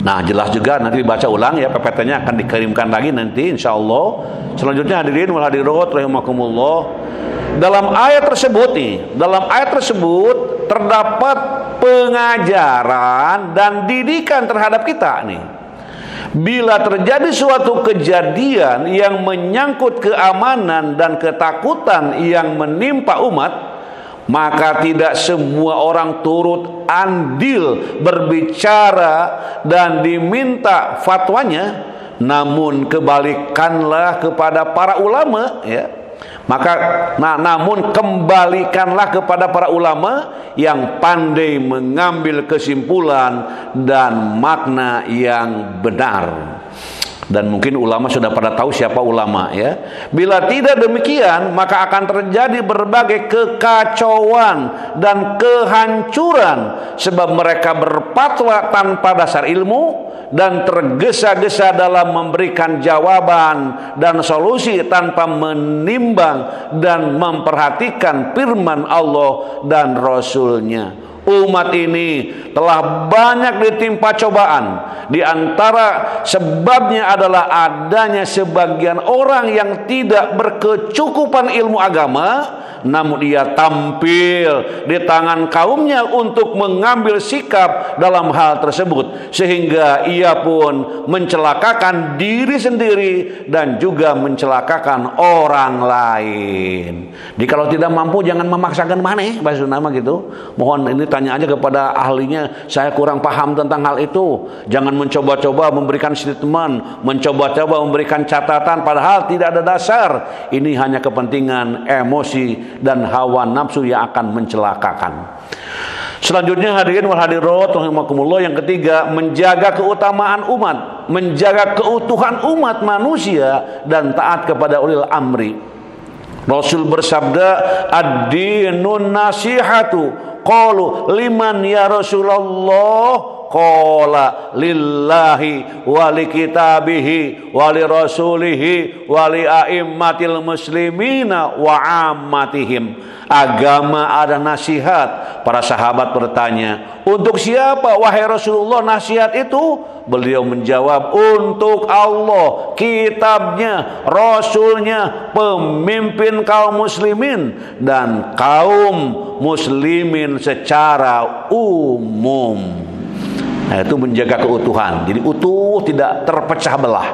Nah, jelas juga nanti dibaca ulang ya, PPT-nya akan dikirimkan lagi nanti insyaallah. Selanjutnya hadirin wal hadirat rahimakumullah. Dalam ayat tersebut terdapat pengajaran dan didikan terhadap kita nih. Bila terjadi suatu kejadian yang menyangkut keamanan dan ketakutan yang menimpa umat, maka tidak semua orang turut andil berbicara dan diminta fatwanya, namun kebalikanlah kepada para ulama ya. Namun kembalikanlah kepada para ulama yang pandai mengambil kesimpulan dan makna yang benar. Dan mungkin ulama sudah pada tahu siapa ulama ya. Bila tidak demikian, maka akan terjadi berbagai kekacauan dan kehancuran, sebab mereka berfatwa tanpa dasar ilmu dan tergesa-gesa dalam memberikan jawaban dan solusi tanpa menimbang dan memperhatikan firman Allah dan Rasul-Nya. Umat ini telah banyak ditimpa cobaan. Di antara sebabnya adalah adanya sebagian orang yang tidak berkecukupan ilmu agama, namun ia tampil di tangan kaumnya untuk mengambil sikap dalam hal tersebut, sehingga ia pun mencelakakan diri sendiri dan juga mencelakakan orang lain. Jadi kalau tidak mampu jangan memaksakan maneh, bahasa nama gitu. Mohon ini tanya aja kepada ahlinya, saya kurang paham tentang hal itu. Jangan mencoba-coba memberikan statement, mencoba-coba memberikan catatan padahal tidak ada dasar. Ini hanya kepentingan emosi dan hawa nafsu yang akan mencelakakan. Selanjutnya hadirin wal hadirat rahimakumullah, yang ketiga, menjaga keutamaan umat, menjaga keutuhan umat manusia dan taat kepada ulil amri. Rasul bersabda, ad-dinun nasihatu. Qalu liman ya Rasulullah? Qala lillahi wa li kitabihi wa li rasulihi wa li a'immatil muslimina wa ammatihim. Agama ada nasihat. Para sahabat bertanya, untuk siapa wahai Rasulullah nasihat itu? Beliau menjawab, untuk Allah, kitabnya, rasulnya, pemimpin kaum muslimin dan kaum muslimin secara umum. Nah, itu menjaga keutuhan. Jadi utuh, tidak terpecah belah.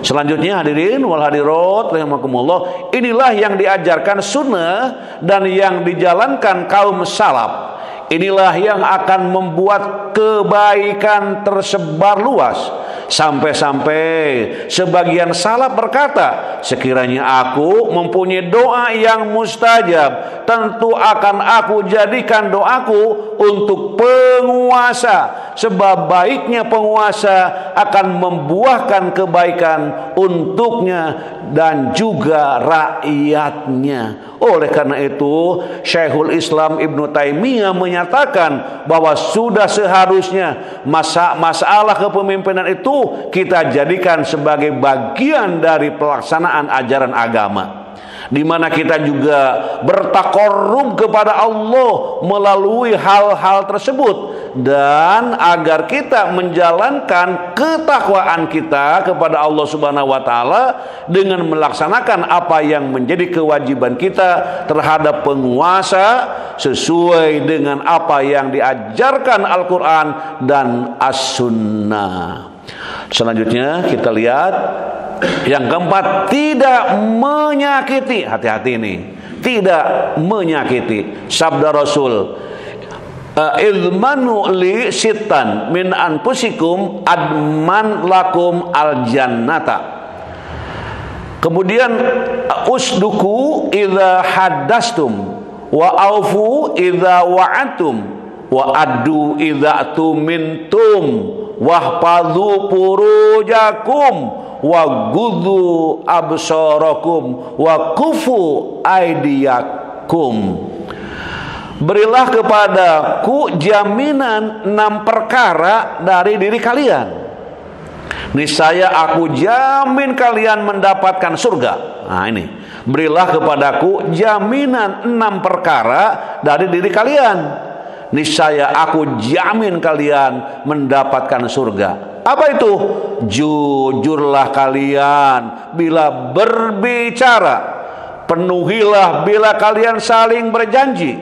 Selanjutnya hadirin wal hadirat rahimakumullah, inilah yang diajarkan sunnah dan yang dijalankan kaum salaf. Inilah yang akan membuat kebaikan tersebar luas. Sampai-sampai sebagian salaf berkata, sekiranya aku mempunyai doa yang mustajab, tentu akan aku jadikan doaku untuk penguasa, sebab baiknya penguasa akan membuahkan kebaikan untuknya dan juga rakyatnya. Oleh karena itu, Syekhul Islam Ibnu Taimiyah menyatakan bahwa sudah seharusnya masalah kepemimpinan itu kita jadikan sebagai bagian dari pelaksanaan ajaran agama, di mana kita juga bertakarrub kepada Allah melalui hal-hal tersebut, dan agar kita menjalankan ketakwaan kita kepada Allah Subhanahu wa taala dengan melaksanakan apa yang menjadi kewajiban kita terhadap penguasa sesuai dengan apa yang diajarkan Al-Qur'an dan As-Sunnah. Selanjutnya kita lihat yang keempat, tidak menyakiti. Hati-hati ini, tidak menyakiti. Sabda Rasul, idmanu li sittan min anfusikum adman lakum al jannata. Kemudian usduku idza haddastum wa aufu idza wa'atum wa addu idza tumintum wahfadhu furujakum wa gudhu absarakum wa kufu aidiyakum. Berilah kepadaku jaminan 6 perkara dari diri kalian, niscaya aku jamin kalian mendapatkan surga. Nah ini, berilah kepadaku jaminan 6 perkara dari diri kalian, niscaya aku jamin kalian mendapatkan surga. Apa itu? Jujurlah kalian bila berbicara, penuhilah bila kalian saling berjanji,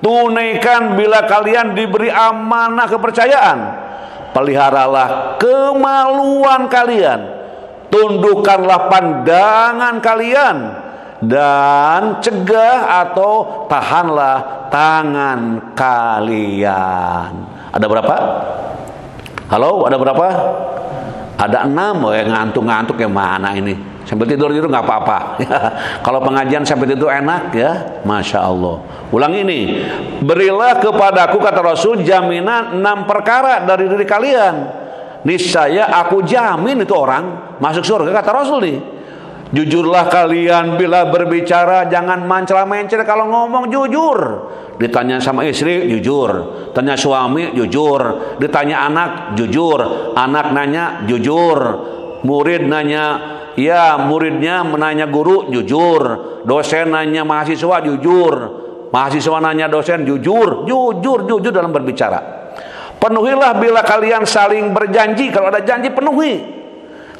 tunaikan bila kalian diberi amanah kepercayaan, peliharalah kemaluan kalian, tundukkanlah pandangan kalian, dan cegah atau tahanlah tangan kalian. Ada berapa? Halo, ada berapa? Ada 6. Oh, yang ngantuk-ngantuk yang mana ini? Sampai tidur nggak apa-apa. Kalau pengajian sampai tidur enak ya, masya Allah. Ulang ini, berilah kepadaku, kata Rasul, jaminan 6 perkara dari diri kalian, niscaya aku jamin itu orang masuk surga, kata Rasul nih. Jujurlah kalian bila berbicara, jangan mencela-mencela. Kalau ngomong jujur, ditanya sama istri jujur, tanya suami jujur, ditanya anak jujur, anak nanya jujur, murid nanya ya muridnya, menanya guru jujur, dosen nanya mahasiswa jujur, mahasiswa nanya dosen jujur, jujur dalam berbicara. Penuhilah bila kalian saling berjanji, kalau ada janji penuhi.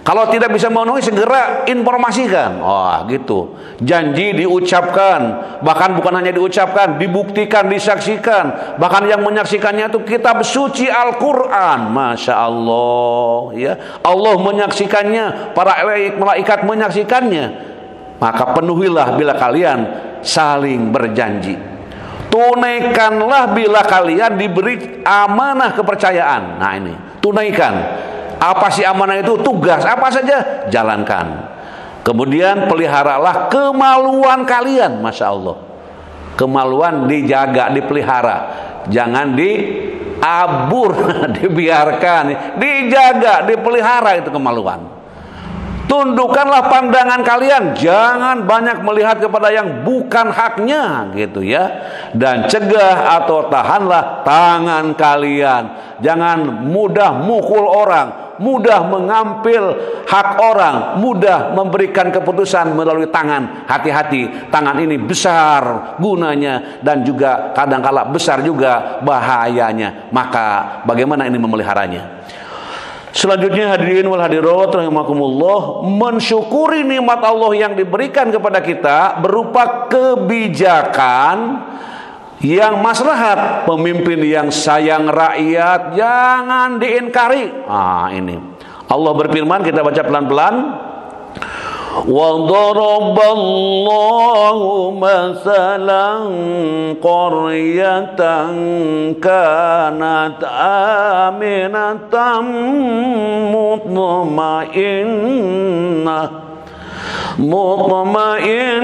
Kalau tidak bisa memenuhi, segera informasikan. Gitu. Janji diucapkan, bahkan bukan hanya diucapkan, dibuktikan, disaksikan. Bahkan yang menyaksikannya itu kitab suci Al-Quran. Masya Allah, ya. Allah menyaksikannya, para malaikat menyaksikannya. Maka penuhilah bila kalian saling berjanji. Tunaikanlah bila kalian diberi amanah kepercayaan. Nah ini, tunaikan. Apa sih amanah itu? Tugas apa saja, jalankan. Kemudian peliharalah kemaluan kalian. Masya Allah, kemaluan dijaga, dipelihara, jangan diabur, dibiarkan, dijaga, dipelihara itu kemaluan. Tundukkanlah pandangan kalian, jangan banyak melihat kepada yang bukan haknya, gitu ya. Dan cegah atau tahanlah tangan kalian, jangan mudah mukul orang, mudah mengambil hak orang, mudah memberikan keputusan melalui tangan. Hati-hati, tangan ini besar gunanya dan juga kadang-kala besar juga bahayanya. Maka bagaimana ini memeliharanya? Selanjutnya hadirin wal hadirat rahimakumullah, mensyukuri nikmat Allah yang diberikan kepada kita berupa kebijakan yang maslahat, pemimpin yang sayang rakyat, jangan diingkari. Ini Allah berfirman, kita baca pelan-pelan. وَضَرَبَ اللَّهُ مَثَلًا قَرْيَةً كَانَتْ آمِنَةً مطمئنة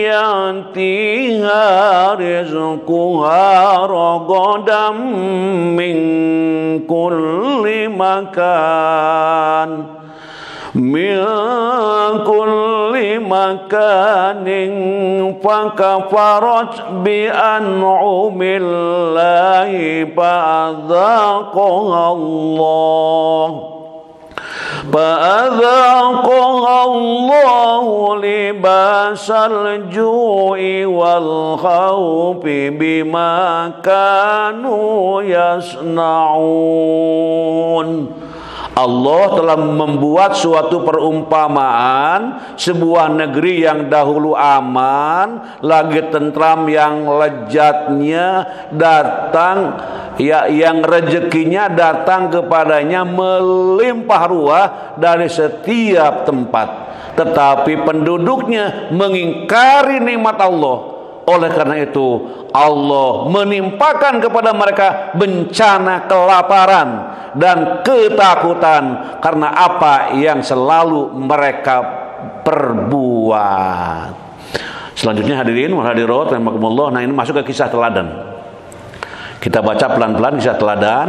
يأتيها رزقها رغدا من كل مكان فكفرت بأنعم الله فأذاقها الله لباس الجوع والخوف بما كانوا يصنعون. Allah telah membuat suatu perumpamaan, sebuah negeri yang dahulu aman, lagi tentram, yang lezatnya datang, yang rezekinya datang kepadanya melimpah ruah dari setiap tempat. Tetapi penduduknya mengingkari nikmat Allah. Oleh karena itu Allah menimpakan kepada mereka bencana kelaparan dan ketakutan karena apa yang selalu mereka perbuat. Selanjutnya hadirin wal hadirat rahimakumullah, nah ini masuk ke kisah teladan. Kita baca pelan-pelan kisah teladan.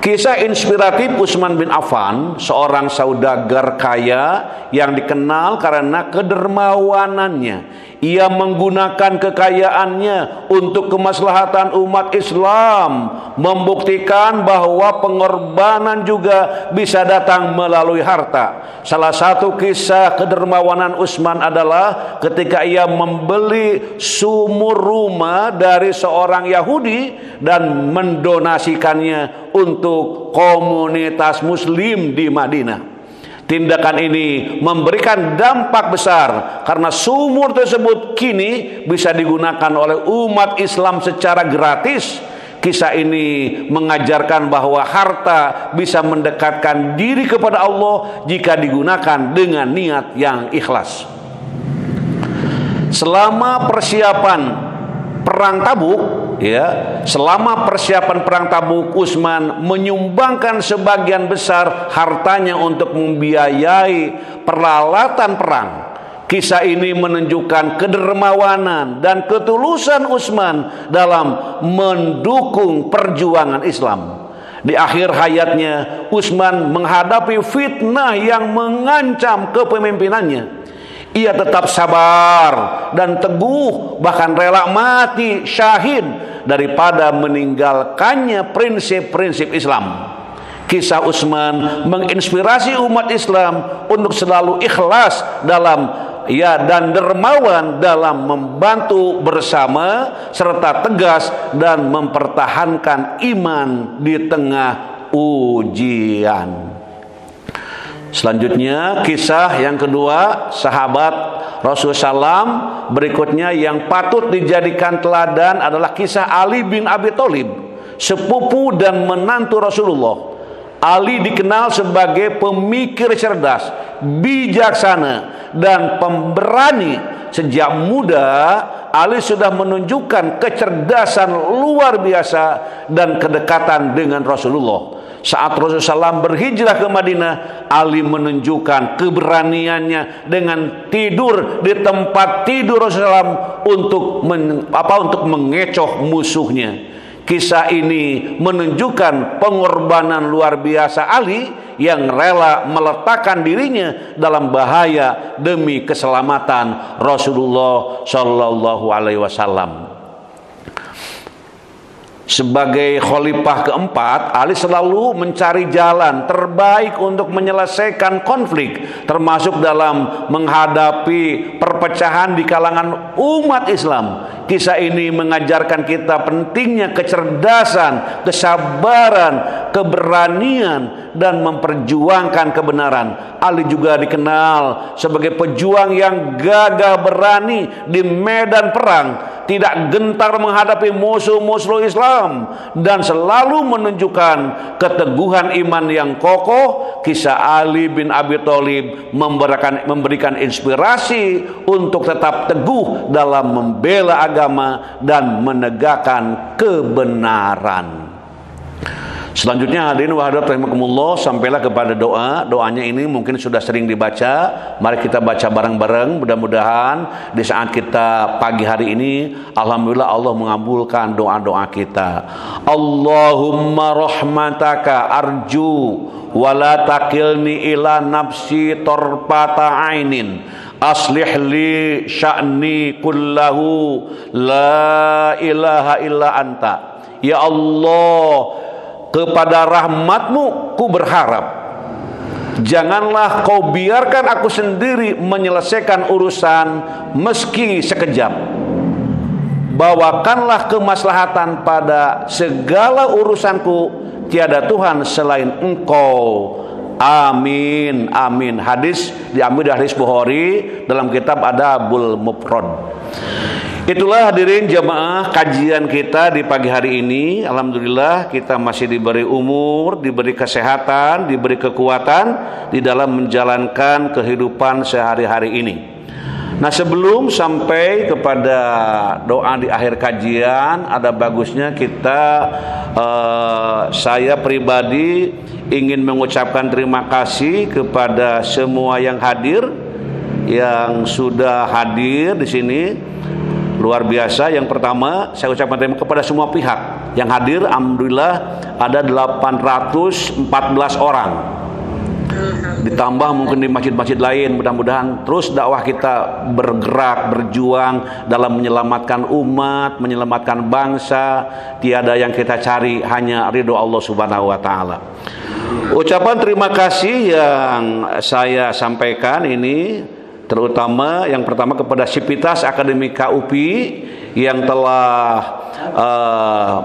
Kisah inspiratif Utsman bin Affan, seorang saudagar kaya yang dikenal karena kedermawanannya. Ia menggunakan kekayaannya untuk kemaslahatan umat Islam, membuktikan bahwa pengorbanan juga bisa datang melalui harta. Salah satu kisah kedermawanan Utsman adalah ketika ia membeli sumur rumah dari seorang Yahudi dan mendonasikannya untuk komunitas Muslim di Madinah. Tindakan ini memberikan dampak besar karena sumur tersebut kini bisa digunakan oleh umat Islam secara gratis. Kisah ini mengajarkan bahwa harta bisa mendekatkan diri kepada Allah jika digunakan dengan niat yang ikhlas. Selama persiapan Perang Tabuk, selama persiapan Perang Tabuk, Utsman menyumbangkan sebagian besar hartanya untuk membiayai peralatan perang. Kisah ini menunjukkan kedermawanan dan ketulusan Utsman dalam mendukung perjuangan Islam. Di akhir hayatnya, Utsman menghadapi fitnah yang mengancam kepemimpinannya. Ia tetap sabar dan teguh, bahkan rela mati syahid daripada meninggalkannya prinsip-prinsip Islam. Kisah Utsman menginspirasi umat Islam untuk selalu ikhlas dan dermawan dalam membantu bersama serta tegas dan mempertahankan iman di tengah ujian. Selanjutnya kisah yang kedua sahabat Rasulullah SAW. Berikutnya yang patut dijadikan teladan adalah kisah Ali bin Abi Thalib, sepupu dan menantu Rasulullah. Ali dikenal sebagai pemikir cerdas, bijaksana, dan pemberani. Sejak muda Ali sudah menunjukkan kecerdasan luar biasa dan kedekatan dengan Rasulullah. Saat Rasulullah SAW berhijrah ke Madinah, Ali menunjukkan keberaniannya dengan tidur di tempat tidur Rasulullah SAW untuk mengecoh musuhnya. Kisah ini menunjukkan pengorbanan luar biasa Ali yang rela meletakkan dirinya dalam bahaya demi keselamatan Rasulullah Shallallahu Alaihi Wasallam. Sebagai khalifah keempat, Ali selalu mencari jalan terbaik untuk menyelesaikan konflik, termasuk dalam menghadapi perpecahan di kalangan umat Islam. Kisah ini mengajarkan kita pentingnya kecerdasan, kesabaran, keberanian, dan memperjuangkan kebenaran. Ali juga dikenal sebagai pejuang yang gagah berani di medan perang, tidak gentar menghadapi musuh-musuh Islam, dan selalu menunjukkan keteguhan iman yang kokoh. Kisah Ali bin Abi Thalib memberikan inspirasi untuk tetap teguh dalam membela agama dan menegakkan kebenaran. Selanjutnya hadirin wa hadirat rahimakumullah, sampailah kepada doa. Doanya ini mungkin sudah sering dibaca. Mari kita baca bareng-bareng. Mudah-mudahan di saat kita pagi hari ini, alhamdulillah Allah mengabulkan doa-doa kita. Allahumma rahmataka arju wala takilni ila nafsi torpata ainin. Aslih li sya'ni kullahu la ilaha illa anta. Ya Allah, kepada rahmatmu ku berharap. Janganlah kau biarkan aku sendiri menyelesaikan urusan meski sekejap. Bawakanlah kemaslahatan pada segala urusanku. Tiada Tuhan selain Engkau. Amin, amin. Hadis diambil dari hadis Bukhari dalam kitab Adabul Mufrad. Itulah hadirin jamaah kajian kita di pagi hari ini. Alhamdulillah kita masih diberi umur, diberi kesehatan, diberi kekuatan di dalam menjalankan kehidupan sehari-hari ini. Nah, sebelum sampai kepada doa di akhir kajian, ada bagusnya saya pribadi ingin mengucapkan terima kasih kepada semua yang hadir, yang sudah hadir di sini. Luar biasa. Yang pertama, saya ucapkan terima kasih kepada semua pihak yang hadir. Alhamdulillah ada 814 orang. Ditambah mungkin di masjid-masjid lain. Mudah-mudahan terus dakwah kita bergerak, berjuang dalam menyelamatkan umat, menyelamatkan bangsa. Tiada yang kita cari, hanya ridho Allah Subhanahu wa taala. Ucapan terima kasih yang saya sampaikan ini terutama yang pertama kepada Sivitas Akademika UPI yang telah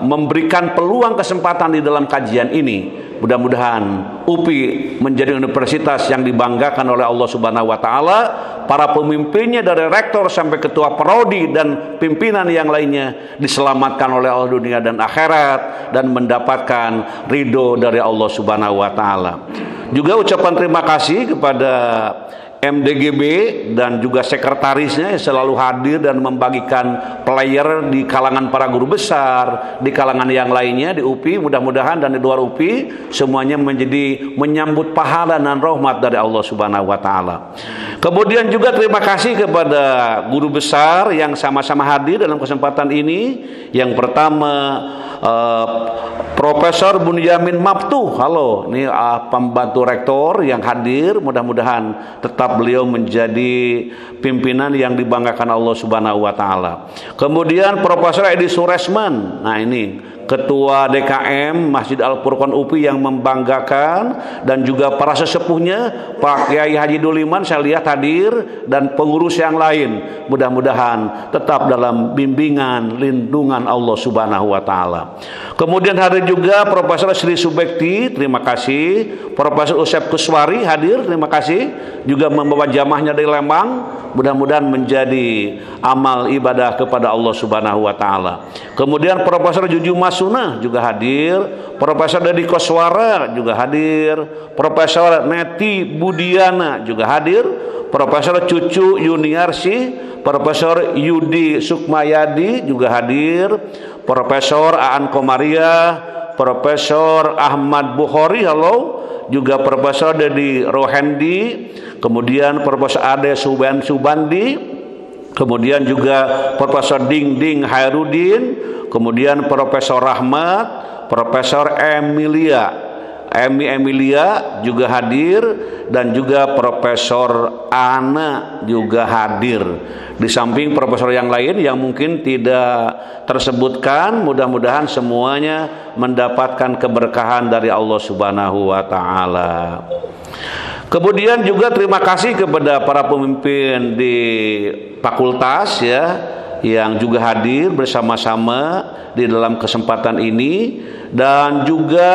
memberikan peluang kesempatan di dalam kajian ini. Mudah-mudahan UPI menjadi universitas yang dibanggakan oleh Allah Subhanahu wa taala. Para pemimpinnya dari rektor sampai ketua prodi dan pimpinan yang lainnya diselamatkan oleh Allah dunia dan akhirat dan mendapatkan ridho dari Allah Subhanahu wa taala. Juga ucapan terima kasih kepada MDGB dan juga sekretarisnya yang selalu hadir dan membagikan player di kalangan para guru besar, di kalangan yang lainnya di UPI. Mudah-mudahan dan di luar UPI semuanya menyambut pahala dan rahmat dari Allah Subhanahu wa taala. Kemudian juga terima kasih kepada guru besar yang sama-sama hadir dalam kesempatan ini. Yang pertama Profesor Bunyamin Maftuh. Halo, ini pembantu rektor yang hadir. Mudah-mudahan tetap beliau menjadi pimpinan yang dibanggakan Allah Subhanahu wa taala. Kemudian Profesor Edi Suresman. Nah, ini Ketua DKM Masjid Al-Furqan UPI yang membanggakan, dan juga para sesepuhnya Pak Kiai Haji Duliman saya lihat hadir, dan pengurus yang lain. Mudah-mudahan tetap dalam bimbingan lindungan Allah Subhanahu wa taala. Kemudian hadir juga Profesor Sri Subekti, terima kasih. Profesor Usep Kuswari hadir, terima kasih. Juga membawa jamaahnya dari Lembang. Mudah-mudahan menjadi amal ibadah kepada Allah Subhanahu wa taala. Kemudian Profesor Juju Masuna juga hadir, Profesor Dedi Koswara juga hadir, Profesor Neti Budiana juga hadir, Profesor Cucu Yuniarsi, Profesor Yudi Sukmayadi juga hadir, Profesor Aan Komaria, Profesor Ahmad Bukhari, halo, juga Profesor Dedi Rohendi, kemudian Profesor Ade Subandi, kemudian juga Profesor Ding Hairudin, kemudian Profesor Rahmat, Profesor Emilia juga hadir, dan juga Profesor Ana juga hadir. Di samping profesor yang lain yang mungkin tidak tersebutkan, mudah-mudahan semuanya mendapatkan keberkahan dari Allah Subhanahu wa taala. Kemudian juga terima kasih kepada para pemimpin di fakultas ya, yang juga hadir bersama-sama di dalam kesempatan ini, dan juga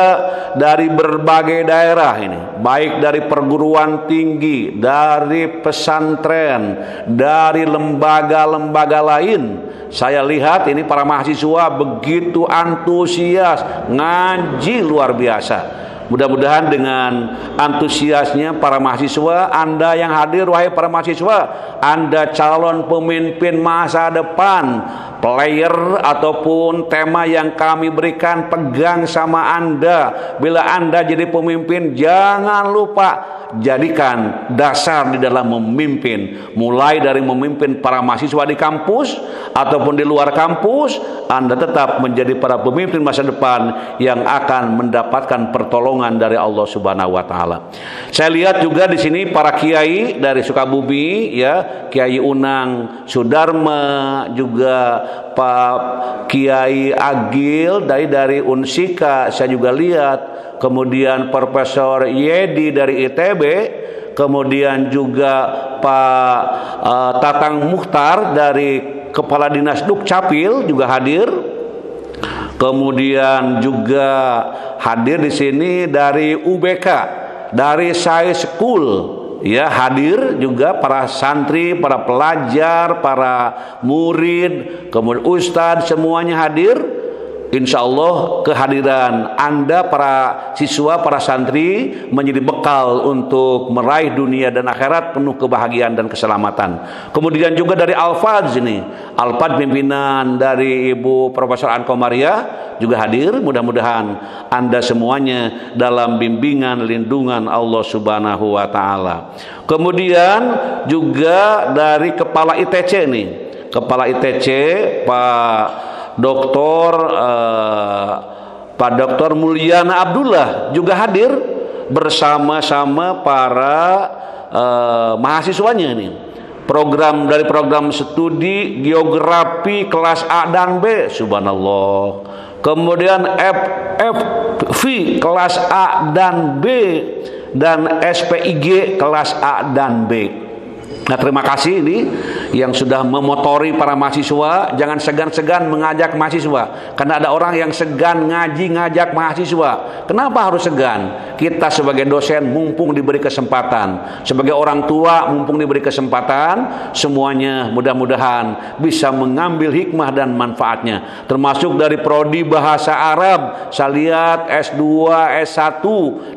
dari berbagai daerah ini, baik dari perguruan tinggi, dari pesantren, dari lembaga-lembaga lain. Saya lihat ini para mahasiswa begitu antusias ngaji luar biasa. Mudah-mudahan dengan antusiasnya para mahasiswa, Anda yang hadir, wahai para mahasiswa, Anda calon pemimpin masa depan, player ataupun tema yang kami berikan pegang sama Anda. Bila Anda jadi pemimpin, jangan lupa jadikan dasar di dalam memimpin, mulai dari memimpin para mahasiswa di kampus ataupun di luar kampus. Anda tetap menjadi para pemimpin masa depan yang akan mendapatkan pertolongan dari Allah Subhanahu wa taala. Saya lihat juga di sini para kiai dari Sukabumi ya, Kiai Unang Sudarma, juga Pak Kiai Agil dari Unsika saya juga lihat, kemudian Profesor Yedi dari ITB, kemudian juga Pak Tatang Mukhtar dari Kepala Dinas Dukcapil juga hadir. Kemudian juga hadir di sini dari UBK, dari Sai School ya, hadir juga para santri, para pelajar, para murid, kemudian ustadz, semuanya hadir. Insya Allah kehadiran Anda para siswa, para santri menjadi bekal untuk meraih dunia dan akhirat penuh kebahagiaan dan keselamatan. Kemudian juga dari Al-Fadz ini, Al-Fadz pimpinan dari Ibu Profesor Aan Komaria juga hadir. Mudah-mudahan Anda semuanya dalam bimbingan lindungan Allah Subhanahu wa taala. Kemudian juga dari Kepala ITC nih, Kepala ITC Pak Dr. Mulyana Abdullah juga hadir bersama-sama para mahasiswanya ini. Dari program studi geografi kelas A dan B, subhanallah. Kemudian FV kelas A dan B, dan SPIG kelas A dan B. Nah, terima kasih ini yang sudah memotori para mahasiswa. Jangan segan-segan mengajak mahasiswa, karena ada orang yang segan ngaji ngajak mahasiswa. Kenapa harus segan? Kita sebagai dosen mumpung diberi kesempatan, sebagai orang tua mumpung diberi kesempatan, semuanya mudah-mudahan bisa mengambil hikmah dan manfaatnya. Termasuk dari prodi bahasa Arab, saya lihat S2, S1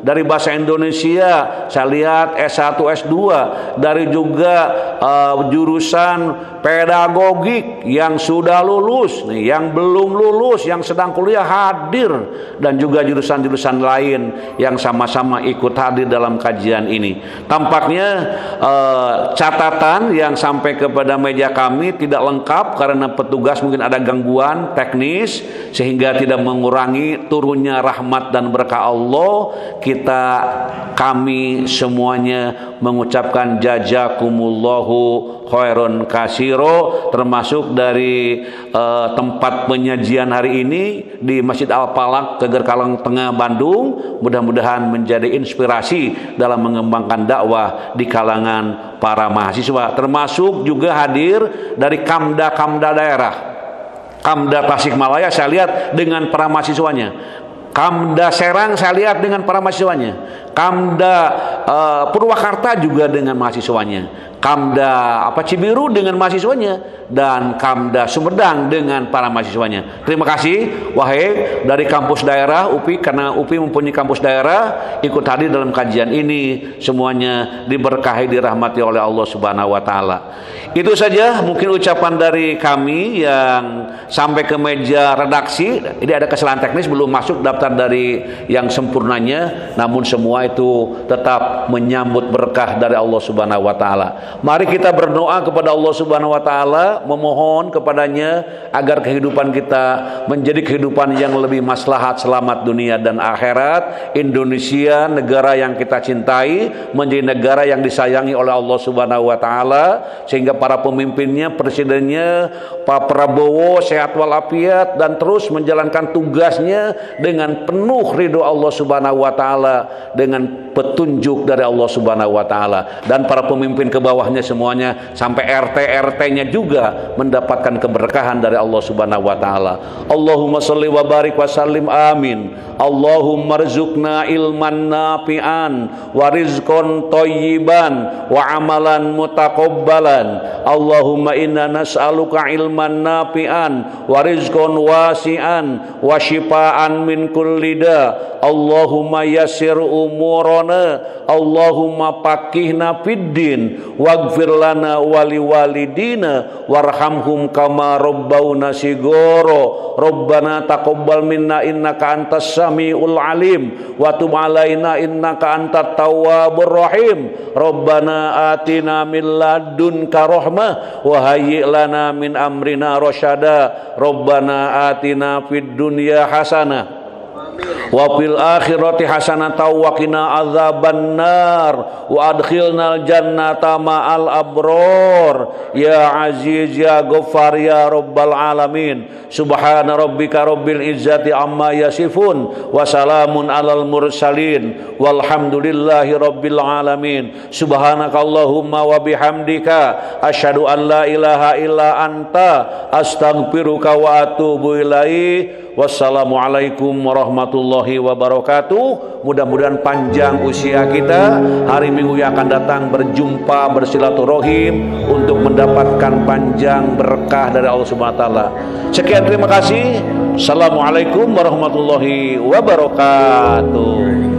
dari bahasa Indonesia, saya lihat S1, S2 dari juga jurusan pedagogik yang sudah lulus nih, yang belum lulus, yang sedang kuliah hadir, dan juga jurusan-jurusan lain yang sama-sama ikut hadir dalam kajian ini. Tampaknya catatan yang sampai kepada meja kami tidak lengkap karena petugas mungkin ada gangguan teknis sehingga tidak mengurangi turunnya rahmat dan berkah Allah. Kami semuanya mengucapkan jazakumullahu khairon kasiro, termasuk dari tempat penyajian hari ini di Masjid Al-Falak Tegarkaleng Tengah Bandung. Mudah-mudahan menjadi inspirasi dalam mengembangkan dakwah di kalangan para mahasiswa, termasuk juga hadir dari Kamda daerah. Kamda Tasikmalaya saya lihat dengan para mahasiswanya. Kamda Serang saya lihat dengan para mahasiswanya. Kamda Purwakarta juga dengan mahasiswanya. Kamda Cibiru dengan mahasiswanya, dan Kamda Sumedang dengan para mahasiswanya. Terima kasih wahai dari kampus daerah UPI, karena UPI mempunyai kampus daerah ikut hadir dalam kajian ini. Semuanya diberkahi, dirahmati oleh Allah Subhanahu wa taala. Itu saja mungkin ucapan dari kami yang sampai ke meja redaksi. Ini ada kesalahan teknis, belum masuk daftar dari yang sempurnanya, namun semua itu tetap menyambut berkah dari Allah Subhanahu wa taala. Mari kita berdoa kepada Allah Subhanahu wa taala, memohon kepadanya agar kehidupan kita menjadi kehidupan yang lebih maslahat, selamat dunia dan akhirat. Indonesia, negara yang kita cintai, menjadi negara yang disayangi oleh Allah Subhanahu wa taala, sehingga para pemimpinnya, presidennya Pak Prabowo sehat walafiat dan terus menjalankan tugasnya dengan penuh ridho Allah Subhanahu wa taala, dengan petunjuk dari Allah Subhanahu wa taala, dan para pemimpin ke bawahnya semuanya sampai RT-nya juga mendapatkan keberkahan dari Allah Subhanahu wa taala. Allahumma shalli wa barik wa sallim, amin. Allahumma rzuqna ilman nafi'an wa rizqan thayyiban wa amalan mutaqabbalan. Allahumma inna nas'aluka ilman nafi'an wa rizqan wasi'an wa shifaan min kulli da. Allahumma yassir umurana, Allahumma faqihna fid din, waghfir lana wa liwalidina warhamhum kama rabbawna shigoro. Rabbana taqabbal minna innaka antas samiul alim wa tub alaina innaka antat tawwabur rahim. Rabbana atina min ladunka rahmah wa hayyi' lana min amrina rasyada. Rabbana atina fid dunya hasanah wa fil akhirati hasanatan wa qina adzabannar wa adkhilnal jannata ma'al abror ya aziz ya ghaffar ya rabbal alamin. Subhana rabbika rabbil izzati amma yasifun wa salamun alal mursalin walhamdulillahi rabbil alamin. Subhanakallahumma wa bihamdika asyhadu an la ilaha illa anta astaghfiruka wa atubu ilaik. Wassalamualaikum warahmatullahi wabarakatuh. Mudah-mudahan panjang usia kita, hari Minggu yang akan datang berjumpa, bersilaturahim untuk mendapatkan panjang berkah dari Allah Subhanahu wa taala. Sekian, terima kasih. Assalamualaikum warahmatullahi wabarakatuh.